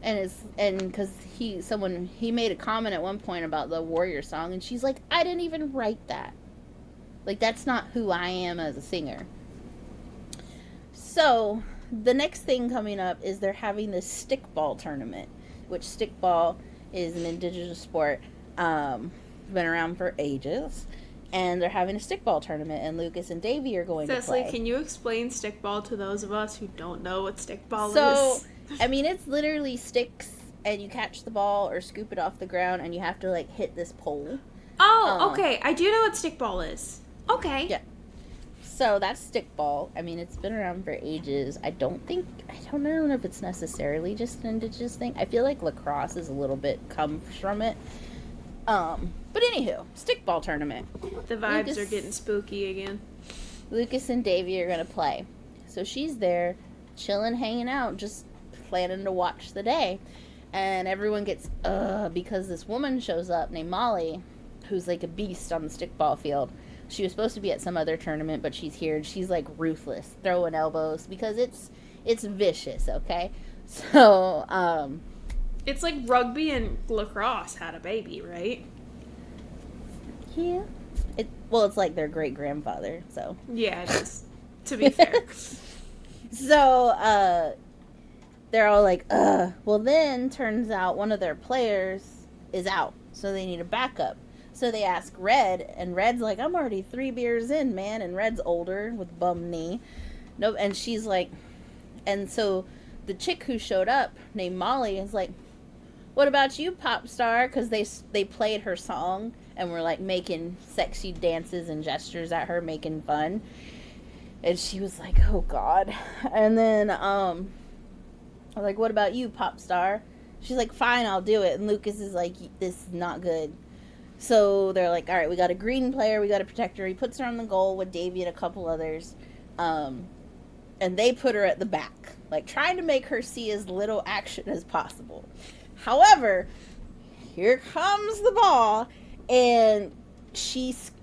And because he made a comment at one point about the Warrior song, and she's like, I didn't even write that. Like, that's not who I am as a singer. So the next thing coming up is they're having this stickball tournament, which stickball is an indigenous sport, been around for ages. And they're having a stickball tournament, and Lucas and Davy are going Cecily, to play. can you explain stickball to those of us who don't know what stickball So, is? I mean, it's literally sticks, and you catch the ball or scoop it off the ground, and you have to, like, hit this pole. Oh, okay. I do know what stickball is. Okay. Yeah. So, that's stickball. I mean, it's been around for ages. I don't know if it's necessarily just an indigenous thing. I feel like lacrosse is a little bit comes from it. But anywho, stickball tournament. The vibes are getting spooky again. Lucas and Davy are gonna play. So she's there, chilling, hanging out, just planning to watch the day. And everyone gets, because this woman shows up named Molly, who's like a beast on the stickball field. She was supposed to be at some other tournament, but she's here, and she's like ruthless, throwing elbows, because it's vicious, okay? So, it's like rugby and lacrosse had a baby, right? Yeah. It's like their great-grandfather, so. Yeah, it is, to be fair. So, they're all like, well then, turns out one of their players is out, so they need a backup. So they ask Red, and Red's like, I'm already 3 beers in, man, and Red's older, with bum knee. Nope, and she's like, and so the chick who showed up, named Molly, is like, what about you, pop star? Because they played her song, and were like making sexy dances and gestures at her, making fun. And she was like, oh God. And then, I'm like, what about you, pop star? She's like, fine, I'll do it. And Lucas is like, this is not good. So they're like, all right, we got a green player, we got a protector. He puts her on the goal with Davey and a couple others. And they put her at the back, like trying to make her see as little action as possible. However, here comes the ball, and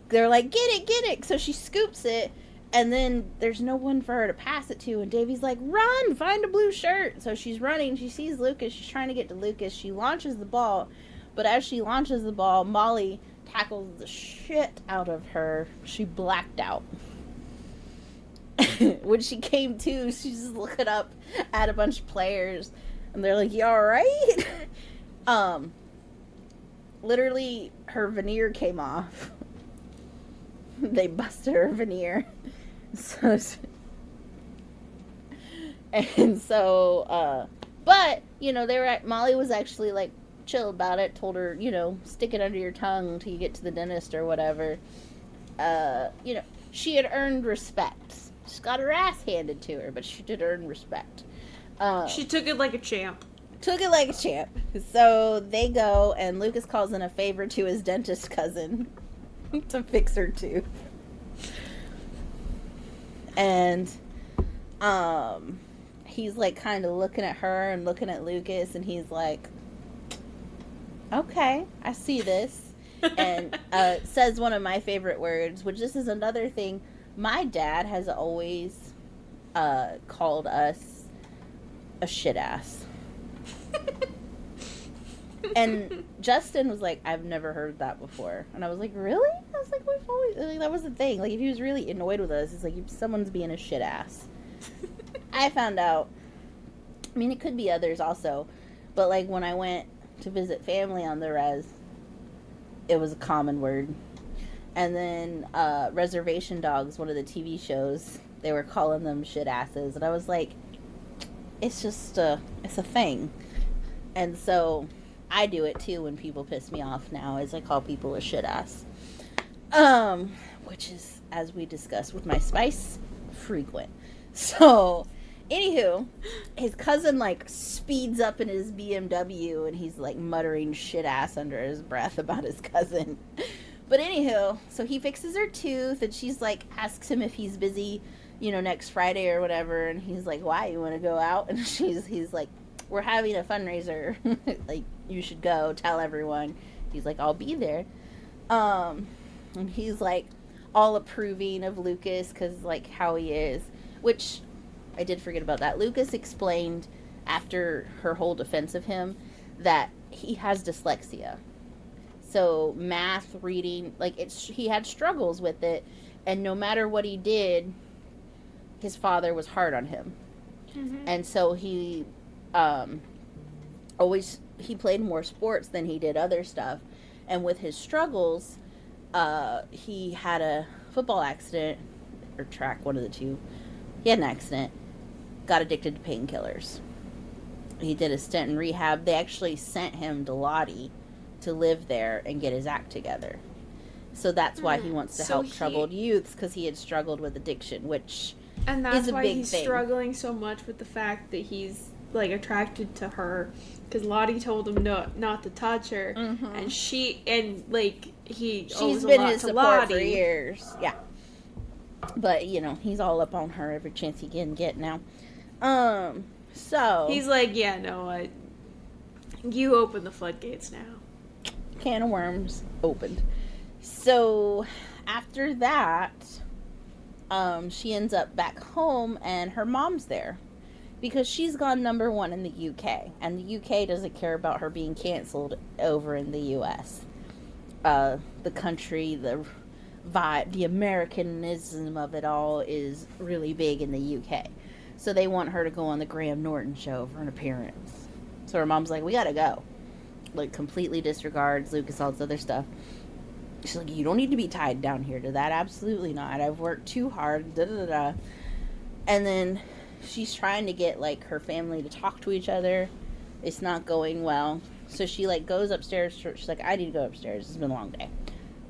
they're like, get it. So she scoops it, and then there's no one for her to pass it to, and Davey's like, run, find a blue shirt. So she's running, she sees Lucas, she's trying to get to Lucas, she launches the ball, but as she launches the ball, Molly tackles the shit out of her. She blacked out. When she came to, she's just looking up at a bunch of players, and they're like, you alright? Literally, her veneer came off. They busted her veneer. But, Molly was actually, like, chill about it, told her, stick it under your tongue until you get to the dentist or whatever. She had earned respect. She's got her ass handed to her, but she did earn respect. She took it like a champ. So they go, and Lucas calls in a favor to his dentist cousin to fix her tooth. And he's like kind of looking at her and looking at Lucas, and he's like, okay, I see this. And says one of my favorite words, which this is another thing. My dad has always called us a shit ass. And Justin was like, I've never heard that before. And I was like, really? I was like, we've always, like, that was the thing. Like, if he was really annoyed with us, it's like, someone's being a shit ass. I found out, I mean, it could be others also, but like when I went to visit family on the res, it was a common word. And then Reservation Dogs, one of the TV shows, they were calling them shit asses. And I was like, it's just it's a thing. And so I do it too when people piss me off now, is I call people a shit ass. Which is, as we discussed with my spice, frequent. So, anywho, his cousin like speeds up in his BMW, and he's like muttering shit ass under his breath about his cousin. But anywho, so he fixes her tooth, and she's like, asks him if he's busy, next Friday or whatever, and he's like, why, you want to go out? And he's like, we're having a fundraiser, like, you should go, tell everyone. He's like, I'll be there. And he's like, all approving of Lucas, because, like, how he is, which, I did forget about that. Lucas explained, after her whole defense of him, that he has dyslexia. So math, reading, like, he had struggles with it, and no matter what he did, his father was hard on him. Mm-hmm. And so he he played more sports than he did other stuff. And with his struggles, he had a football accident, or track, one of the two. He had an accident, got addicted to painkillers. He did a stint in rehab. They actually sent him to Lottie to live there and get his act together. So that's why he wants to help troubled youths, because he had struggled with addiction, which and that's is a why big he's thing. Struggling so much with the fact that he's like attracted to her because Lottie told him not to touch her, and he owes She's a been lot his to support Lottie. for years. Yeah. But, he's all up on her every chance he can get now. So... He's like, yeah, no, you open the floodgates now. Can of worms opened. So, after that, she ends up back home, and her mom's there. Because she's gone number 1 in the UK. And the UK doesn't care about her being canceled over in the US. The country, the vibe, the Americanism of it all is really big in the UK. So they want her to go on the Graham Norton show for an appearance. So her mom's like, we gotta go. Like, completely disregards Lucas, all this other stuff. She's like, you don't need to be tied down here to that. Absolutely not. I've worked too hard. Da da da. And then she's trying to get, like, her family to talk to each other. It's not going well. So she, like, goes upstairs. She's like, I need to go upstairs. It's been a long day.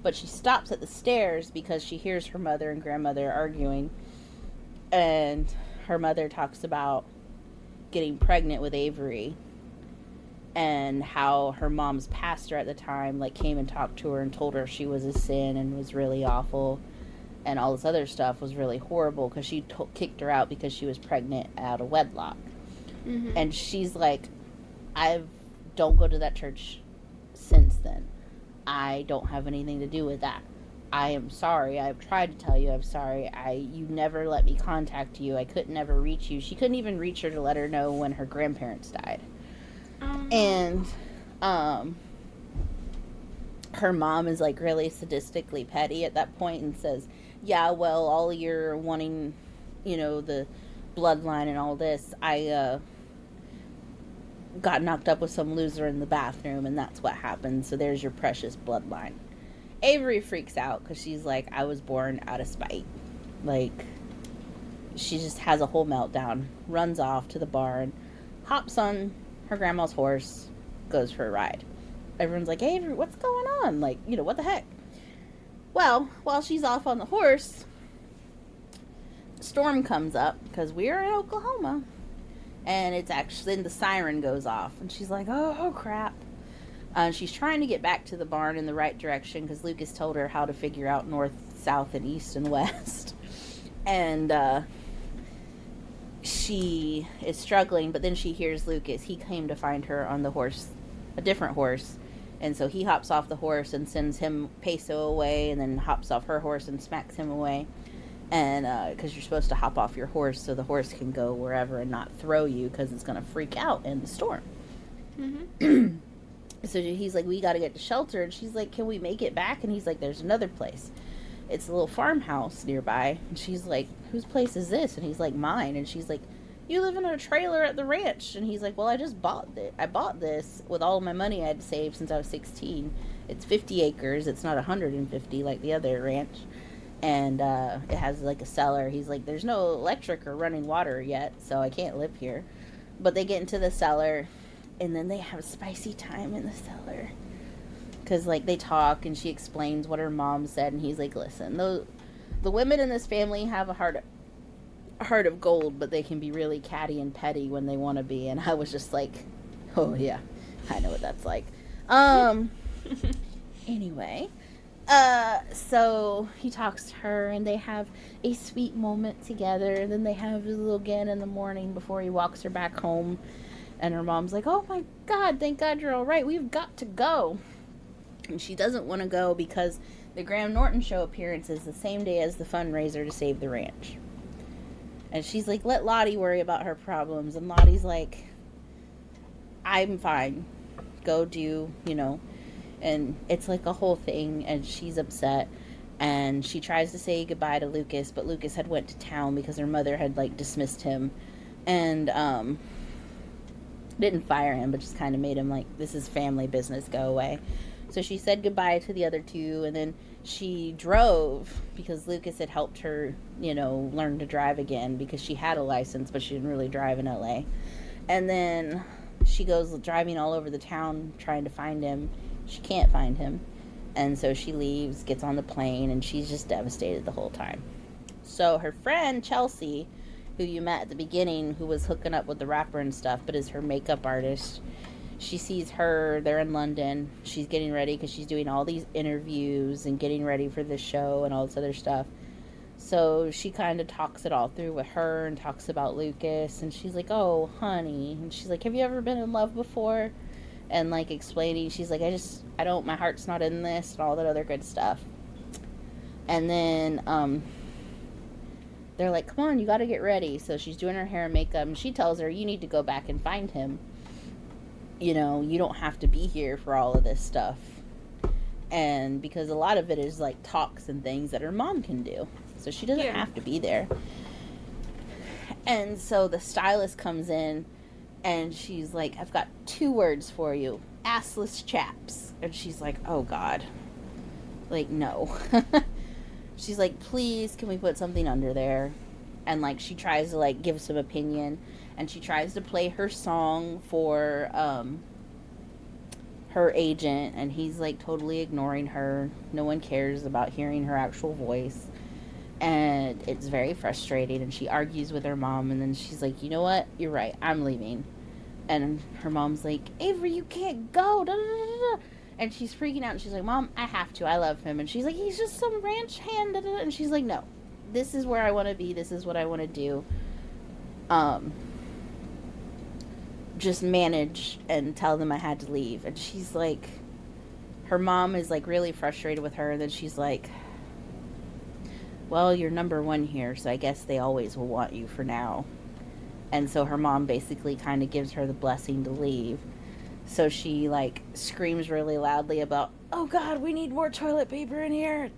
But she stops at the stairs because she hears her mother and grandmother arguing. And her mother talks about getting pregnant with Avery. And how her mom's pastor at the time, like, came and talked to her and told her she was a sin and was really awful. And all this other stuff was really horrible because she kicked her out because she was pregnant out of wedlock. Mm-hmm. And she's like, I don't go to that church since then. I don't have anything to do with that. I am sorry. I've tried to tell you I'm sorry. You never let me contact you. I couldn't ever reach you. She couldn't even reach her to let her know when her grandparents died. And her mom is, like, really sadistically petty at that point and says, yeah, well, all you're wanting, the bloodline and all this, I got knocked up with some loser in the bathroom, and that's what happened, so there's your precious bloodline. Avery freaks out because she's like, I was born out of spite. Like, she just has a whole meltdown, runs off to the barn, hops on her grandma's horse, goes for a ride. Everyone's like, Avery, what's going on? Like, what the heck? Well, while she's off on the horse, storm comes up, because we're in Oklahoma. And it's actually, then the siren goes off. And she's like, oh crap. She's trying to get back to the barn in the right direction, because Lucas told her how to figure out north, south, and east, and west. And, she is struggling, but then she hears Lucas. He came to find her on the horse, a different horse, and so he hops off the horse and sends him Peso away, and then hops off her horse and smacks him away, and because you're supposed to hop off your horse so the horse can go wherever and not throw you because it's going to freak out in the storm. Mm-hmm. So he's like, we got to get to shelter, and she's like, can we make it back? And he's like, there's another place. It's a little farmhouse nearby. And she's like, whose place is this? And he's like, mine. And she's like, you live in a trailer at the ranch. And he's like, well, I just bought it. I bought this with all my money I had saved since I was 16. It's 50 acres. It's not 150 like the other ranch. And it has, like, a cellar. He's like, there's no electric or running water yet, so I can't live here. But they get into the cellar, and then they have spicy time in the cellar. Because, like, they talk, and she explains what her mom said, and he's like, listen, the women in this family have a heart of gold, but they can be really catty and petty when they want to be. And I was just like, oh, yeah, I know what that's like. Anyway, so he talks to her, and they have a sweet moment together, and then they have a little again in the morning before he walks her back home. And her mom's like, oh, my God, thank God you're all right. We've got to go. And she doesn't want to go because the Graham Norton show appearance is the same day as the fundraiser to save the ranch. And she's like, let Lottie worry about her problems. And Lottie's like, I'm fine. Go do, And it's like a whole thing. And she's upset. And she tries to say goodbye to Lucas. But Lucas had went to town because her mother had, like, dismissed him. And, didn't fire him, but just kind of made him like, this is family business, go away. So she said goodbye to the other two, and then she drove because Lucas had helped her, learn to drive again because she had a license, but she didn't really drive in LA. And then she goes driving all over the town trying to find him. She can't find him. And so she leaves, gets on the plane, and she's just devastated the whole time. So her friend, Chelsea, who you met at the beginning, who was hooking up with the rapper and stuff, but is her makeup artist. She sees her, they're in London. She's getting ready because she's doing all these interviews and getting ready for the show and all this other stuff. So she kind of talks it all through with her and talks about Lucas. And she's like, oh, honey. And she's like, have you ever been in love before? And, like, explaining, she's like, I don't, my heart's not in this and all that other good stuff. And then, they're like, come on, you got to get ready. So she's doing her hair and makeup. And she tells her, you need to go back and find him. You know, you don't have to be here for all of this stuff. And because a lot of it is, like, talks and things that her mom can do. So she doesn't have to be there. And so the stylist comes in and she's like, I've got 2 words for you. Assless chaps. And she's like, oh God. Like, no. She's like, please, can we put something under there? And, like, she tries to, like, give some opinion. And she tries to play her song for her agent. And he's, like, totally ignoring her. No one cares about hearing her actual voice. And it's very frustrating, and she argues with her mom, and then she's like, you know what, you're right, I'm leaving. And her mom's like, Avery, you can't go, da, da, da, da. And she's freaking out, and she's like, Mom, I have to, I love him. And she's like, he's just some ranch hand, da, da, da. And she's like, no, this is where I want to be, this is what I want to do. Just manage and tell them I had to leave. And she's like, her mom is, like, really frustrated with her, and then she's like, well, you're number 1 here, so I guess they always will want you for now. And so her mom basically kind of gives her the blessing to leave. So she, like, screams really loudly about, oh God, we need more toilet paper in here.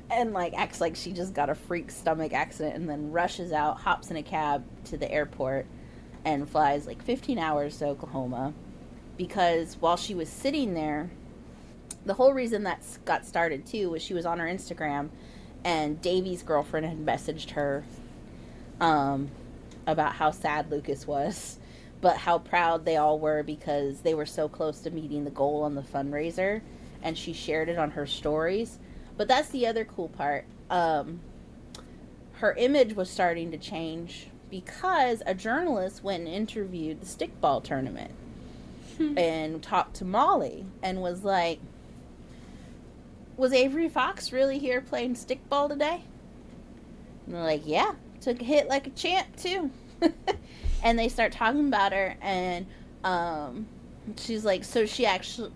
And, like, acts like she just got a freak stomach accident, and then rushes out, hops in a cab to the airport, and flies, like, 15 hours to Oklahoma. Because while she was sitting there, the whole reason that got started, too, was she was on her Instagram, and Davy's girlfriend had messaged her about how sad Lucas was, but how proud they all were because they were so close to meeting the goal on the fundraiser, and she shared it on her stories. But that's the other cool part. Her image was starting to change because a journalist went and interviewed the stickball tournament and talked to Molly and was like, was Avery Fox really here playing stickball today? And they're like, yeah, took a hit like a champ too. And they start talking about her, and she's like, she is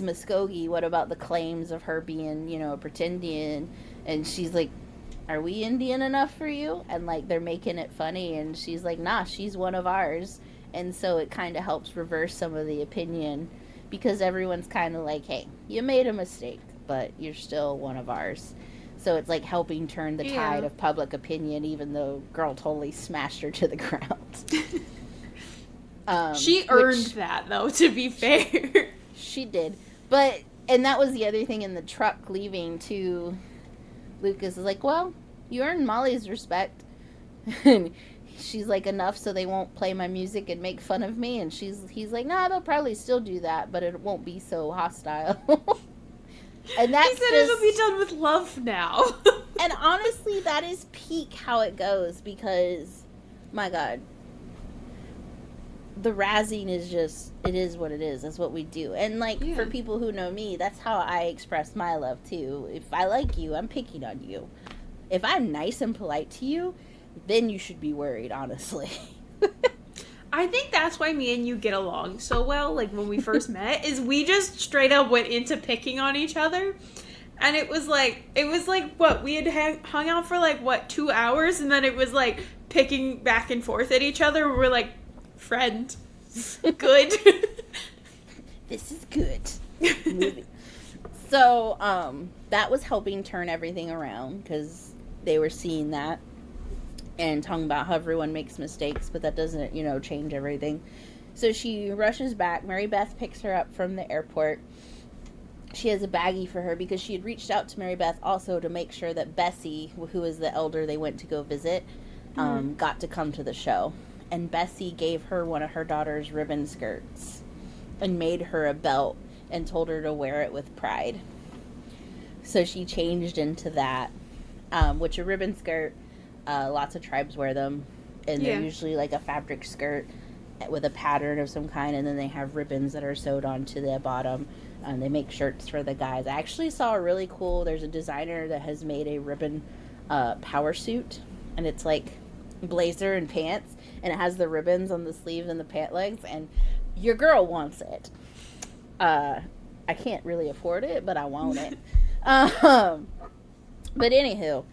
Muskogee. What about the claims of her being, a pretendian? And she's like, are we Indian enough for you? And, like, they're making it funny, and she's like, nah, she's one of ours. And so it kind of helps reverse some of the opinion, because everyone's kind of like, hey, you made a mistake, but you're still one of ours. So it's like helping turn the tide of public opinion, even though girl totally smashed her to the ground. She earned that, though, to be fair. She did. And that was the other thing in the truck leaving, too. Lucas is like, well, you earned Molly's respect. And she's like, enough so they won't play my music and make fun of me. And he's like, nah, they'll probably still do that, but it won't be so hostile. And that's he said it'll be done with love now. And honestly, that is peak how it goes, because, my God, the razzing is just, it is what it is. That's what we do. And, like, for people who know me, that's how I express my love, too. If I like you, I'm picking on you. If I'm nice and polite to you, then you should be worried, honestly. I think that's why me and you get along so well, like, when we first met, is we just straight up went into picking on each other. And it was like, what, we had hung out for, 2 hours? And then it was, picking back and forth at each other. We're like, friend. Good. This is good. Movie. So, that was helping turn everything around, because they were seeing that and talking about how everyone makes mistakes, but that doesn't, change everything. So she rushes back. Mary Beth picks her up from the airport. She has a baggie for her because she had reached out to Mary Beth also to make sure that Bessie, who is the elder they went to go visit, got to come to the show. And Bessie gave her one of her daughter's ribbon skirts and made her a belt and told her to wear it with pride. So she changed into that. which a ribbon skirt, lots of tribes wear them, and they're usually like a fabric skirt with a pattern of some kind, and then they have ribbons that are sewed onto the bottom. They make shirts for the guys. I actually saw a really cool, there's a designer that has made a ribbon power suit, and it's like blazer and pants, and it has the ribbons on the sleeves and the pant legs, and your girl wants it. I can't really afford it, but I want it. But anywho,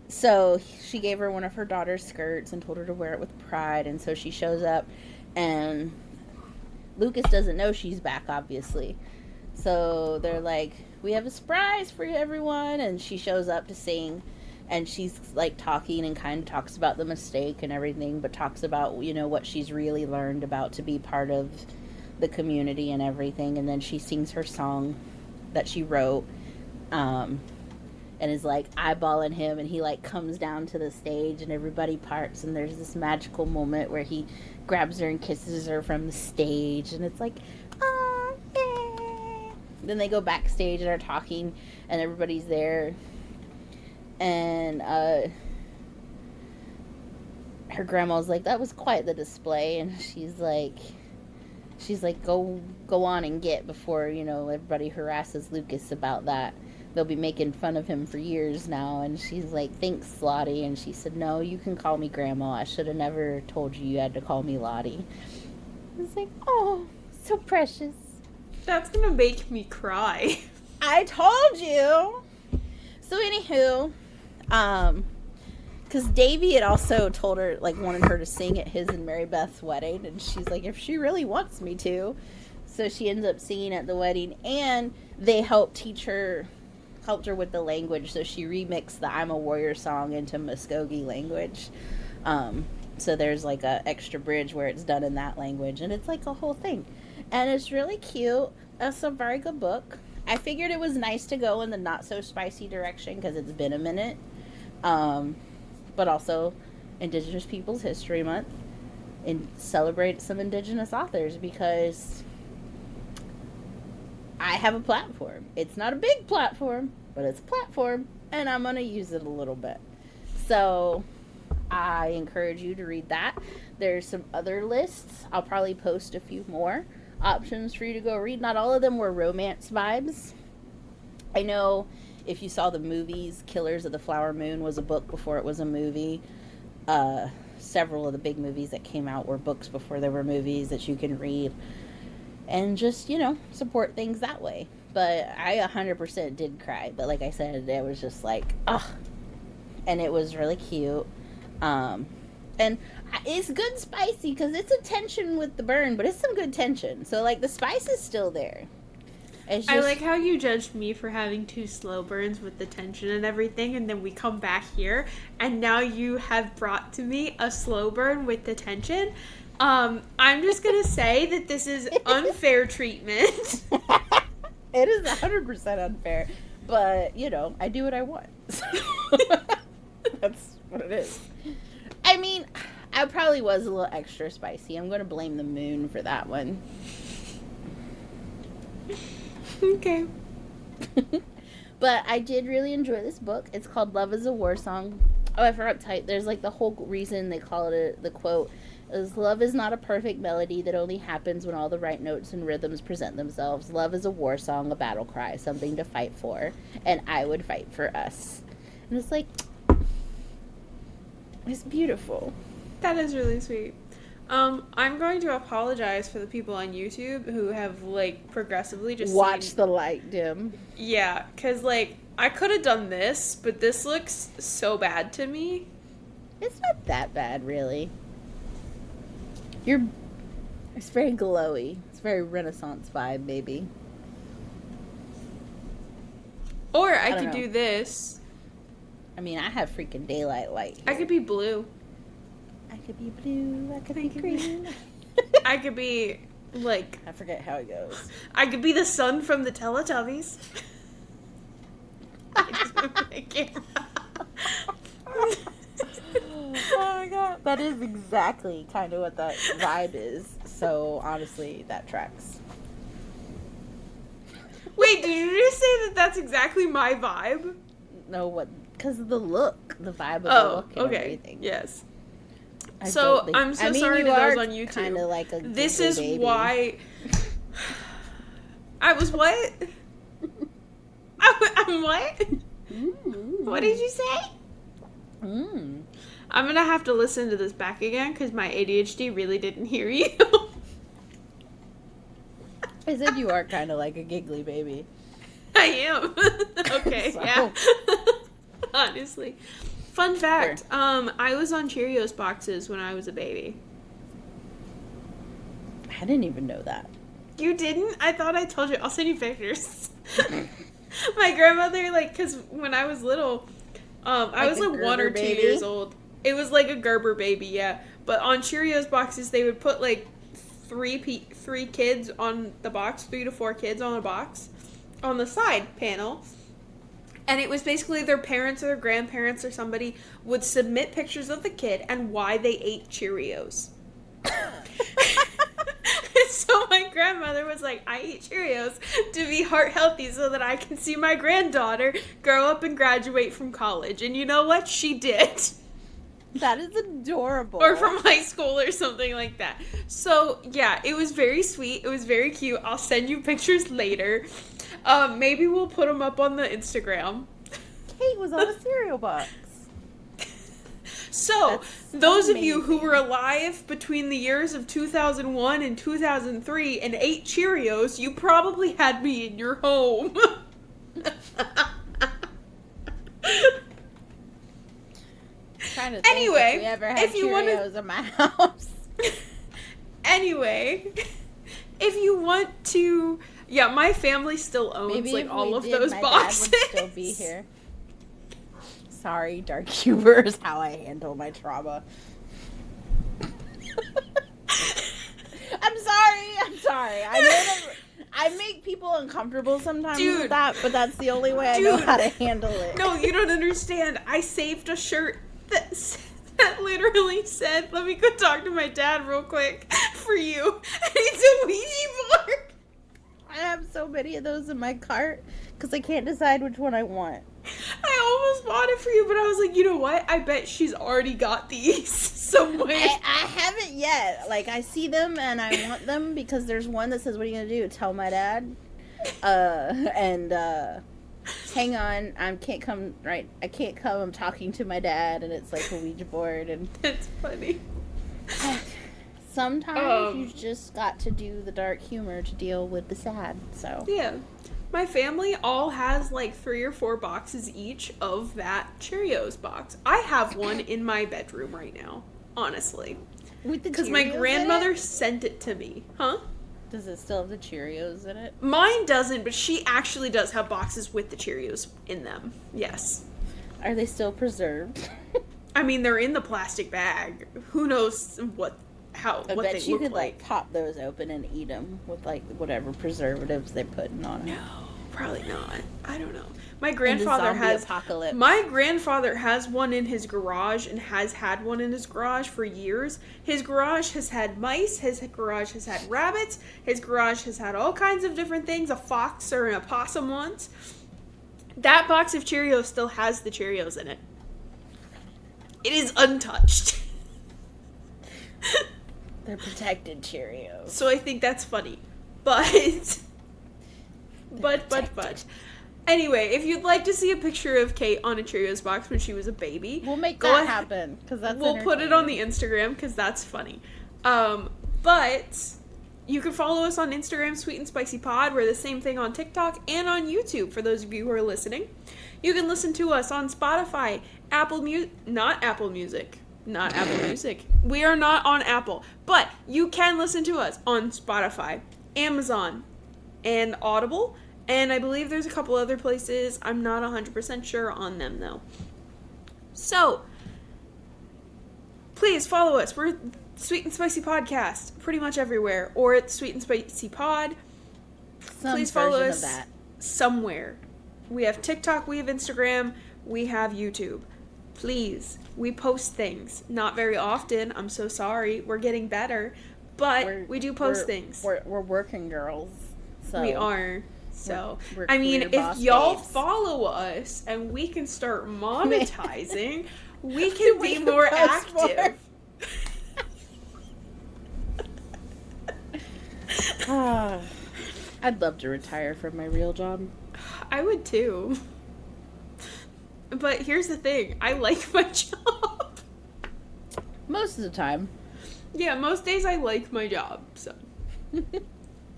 so she gave her one of her daughter's skirts and told her to wear it with pride, and so she shows up, and Lucas doesn't know she's back, obviously. So they're like, we have a surprise for everyone, and she shows up to sing, and she's like talking and kind of talks about the mistake and everything, but talks about, you know, what she's really learned about to be part of the community and everything. And then she sings her song that she wrote, and is like eyeballing him, and he like comes down to the stage, and everybody parts, and there's this magical moment where he grabs her and kisses her from the stage, and it's like, oh yeah. Then they go backstage and are talking, and everybody's there, and her grandma's like, that was quite the display, and she's like, go on and get, before, you know, everybody harasses Lucas about that. They'll be making fun of him for years now. And she's like, thanks, Lottie. And she said, no, you can call me Grandma. I should have never told you had to call me Lottie. It's like, oh, so precious. That's gonna make me cry. I told you. So anywho, because Davy had also told her, like, wanted her to sing at his and Mary Beth's wedding. And she's like, if she really wants me to. So she ends up singing at the wedding. And they helped her with the language, so she remixed the I'm a Warrior song into Muskogee language. So there's like a extra bridge where it's done in that language, and it's like a whole thing, and it's really cute. It's a very good book. I figured it was nice to go in the not so spicy direction because it's been a minute, but also Indigenous Peoples History Month, and celebrate some Indigenous authors, because I have a platform. It's not a big platform, but it's a platform, and I'm going to use it a little bit. So I encourage you to read that. There's some other lists. I'll probably post a few more options for you to go read. Not all of them were romance vibes. I know if you saw the movies, Killers of the Flower Moon was a book before it was a movie. Several of the big movies that came out were books before there were movies that you can read. And just, you know, support things that way. But I 100% did cry. But like I said, it was just like, ugh. And it was really cute. And it's good spicy, because it's a tension with the burn, but it's some good tension. So, like, the spice is still there. It's just, I like how you judged me for having 2 slow burns with the tension and everything, and then we come back here, and now you have brought to me a slow burn with the tension. I'm just gonna say that this is unfair treatment. It is 100% unfair, but, you know, I do what I want. That's what it is. I mean, I probably was a little extra spicy. I'm gonna blame the moon for that one. Okay. But I did really enjoy this book. It's called Love is a War Song. Oh, I forgot to type. There's, like, the whole reason they call it the quote is, love is not a perfect melody that only happens when all the right notes and rhythms present themselves. Love is a war song, a battle cry, something to fight for, and I would fight for us. And it's like, it's beautiful. That is really sweet. I'm going to apologize for the people on YouTube who have, like, progressively just watched the light dim. Yeah, because, like, I could have done this, but this looks so bad to me. It's not that bad, really. It's very glowy. It's very Renaissance vibe, maybe. Or I could do this. I mean, I have freaking daylight light here. I could be blue. I could be blue. I could be green. I could be, like... I forget how it goes. I could be the sun from the Teletubbies. I just moved my camera. Oh my god. That is exactly kind of what that vibe is. So, honestly, that tracks. Wait, did you just say that that's exactly my vibe? No, what? because of the look, the vibe of the look and everything. Yes. I'm so sorry to those on YouTube. Kind of like a this is baby. Why I was what? I'm what? What did you say? I'm gonna have to listen to this back again because my ADHD really didn't hear you. I said you are kind of like a giggly baby. I am. Okay, so. Yeah. Honestly. Fun fact, I was on Cheerios boxes when I was a baby. I didn't even know that. You didn't? I thought I told you. I'll send you pictures. My grandmother, like, because when I was little, I was like 1 or 2 years old. It was like a Gerber baby, yeah. But on Cheerios boxes, they would put like 3 kids on the box, 3 to 4 kids on a box on the side panel. And it was basically their parents or their grandparents or somebody would submit pictures of the kid and why they ate Cheerios. So my grandmother was like, I eat Cheerios to be heart healthy so that I can see my granddaughter grow up and graduate from college. And you know what? She did. That is adorable. Or from high school or something like that. So, yeah, it was very sweet. It was very cute. I'll send you pictures later. Maybe we'll put them up on the Instagram. Kate was on a cereal box. So, those of you who were alive between the years of 2001 and 2003 and ate Cheerios, you probably had me in your home. Anyway, if we ever had Cheerios in my house. Anyway, if you want to, yeah, my family still owns all of those boxes. Dad would still be here. Sorry, dark humor is how I handle my trauma. I'm sorry. I know that I make people uncomfortable sometimes with that, but that's the only way I know how to handle it. No, you don't understand. I saved a shirt that literally said, let me go talk to my dad real quick for you. And it's a Ouija board. I have so many of those in my cart because I can't decide which one I want. I almost bought it for you, but I was like, you know what? I bet she's already got these somewhere. I haven't yet. Like, I see them and I want them because there's one that says, what are you going to do? Tell my dad? Hang on, I can't come. I'm talking to my dad, and it's like a Ouija board, and it's funny. Sometimes you just got to do the dark humor to deal with the sad. So yeah, my family all has like 3 or 4 boxes each of that Cheerios box. I have one in my bedroom right now, honestly, because my grandmother sent it to me. Huh? Does it still have the Cheerios in it? Mine doesn't, but she actually does have boxes with the Cheerios in them. Yes. Are they still preserved? I mean, they're in the plastic bag. Who knows what they look like. I bet you could, like, pop those open and eat them with, like, whatever preservatives they're putting on them. No, probably not. I don't know. My grandfather has one in his garage and has had one in his garage for years. His garage has had mice. His garage has had rabbits. His garage has had all kinds of different things. A fox or an opossum once. That box of Cheerios still has the Cheerios in it. It is untouched. They're protected Cheerios. So I think that's funny. But... Anyway, if you'd like to see a picture of Kate on a Cheerios box when she was a baby, we'll make that happen because we'll put it on the Instagram because that's funny. But you can follow us on Instagram, Sweet and Spicy Pod. We're the same thing on TikTok and on YouTube. For those of you who are listening, you can listen to us on Spotify, not Apple Music. We are not on Apple, but you can listen to us on Spotify, Amazon, and Audible. And I believe there's a couple other places. I'm not 100% sure on them, though. So, please follow us. We're Sweet and Spicy Podcast pretty much everywhere. Or it's Sweet and Spicy Pod. Please follow us somewhere. We have TikTok, we have Instagram, we have YouTube. Please, we post things. Not very often. I'm so sorry. We're getting better. But we do post things. We're working girls. So. We are. So, We're I mean, career if boss y'all babes. follow us and we can start monetizing, we can be more post more. active. I'd love to retire from my real job. I would too. But here's the thing, I like my job. Most of the time. Yeah, most days I like my job, so.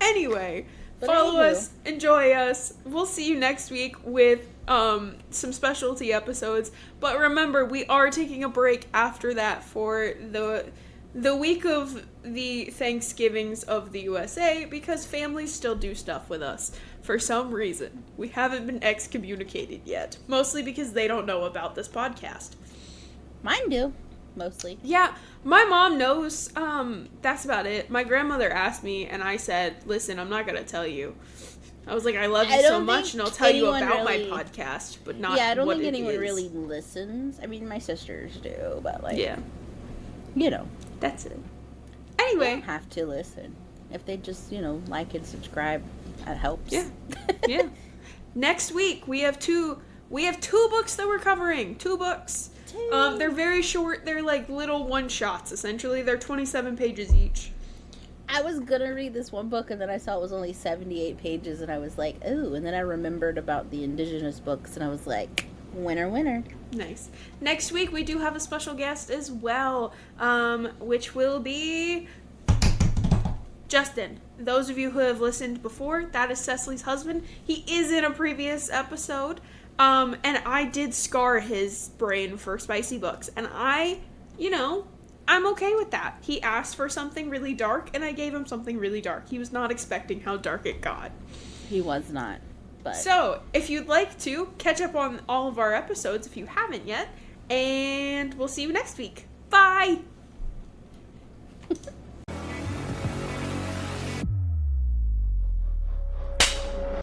Anyway, But follow anywho. us, enjoy us. We'll see you next week with some specialty episodes. But remember, we are taking a break after that for the week of the Thanksgivings of the USA because families still do stuff with us for some reason. We haven't been excommunicated yet, mostly because they don't know about this podcast. Mine do, mostly. Yeah, my mom knows. That's about it. My grandmother asked me, and I said, "Listen, I'm not gonna tell you." I was like, "I love you I so don't much, think and I'll tell you anyone about really- my podcast, but not." Yeah, I don't what think it anyone is. really listens. I mean, my sisters do, but like, Yeah, you know, that's it. they Anyway, don't have to listen. If they just, like and subscribe, that helps. Yeah. yeah. Next week we have two books that we're covering. 2 books. They're very short. They're like little one shots. Essentially, they're 27 pages each. I was gonna read this one book, and then I saw it was only 78 pages, and I was like, ooh. And then I remembered about the Indigenous books, and I was like, winner. Nice. Next week we do have a special guest as well, which will be Justin. Those of you who have listened before, that is Cecily's husband. He is in a previous episode, and I did scar his brain for spicy books, and I'm okay with that. He asked for something really dark, and I gave him something really dark. He was not expecting how dark it got. He was not, but So, if you'd like to, catch up on all of our episodes if you haven't yet, and we'll see you next week. Bye!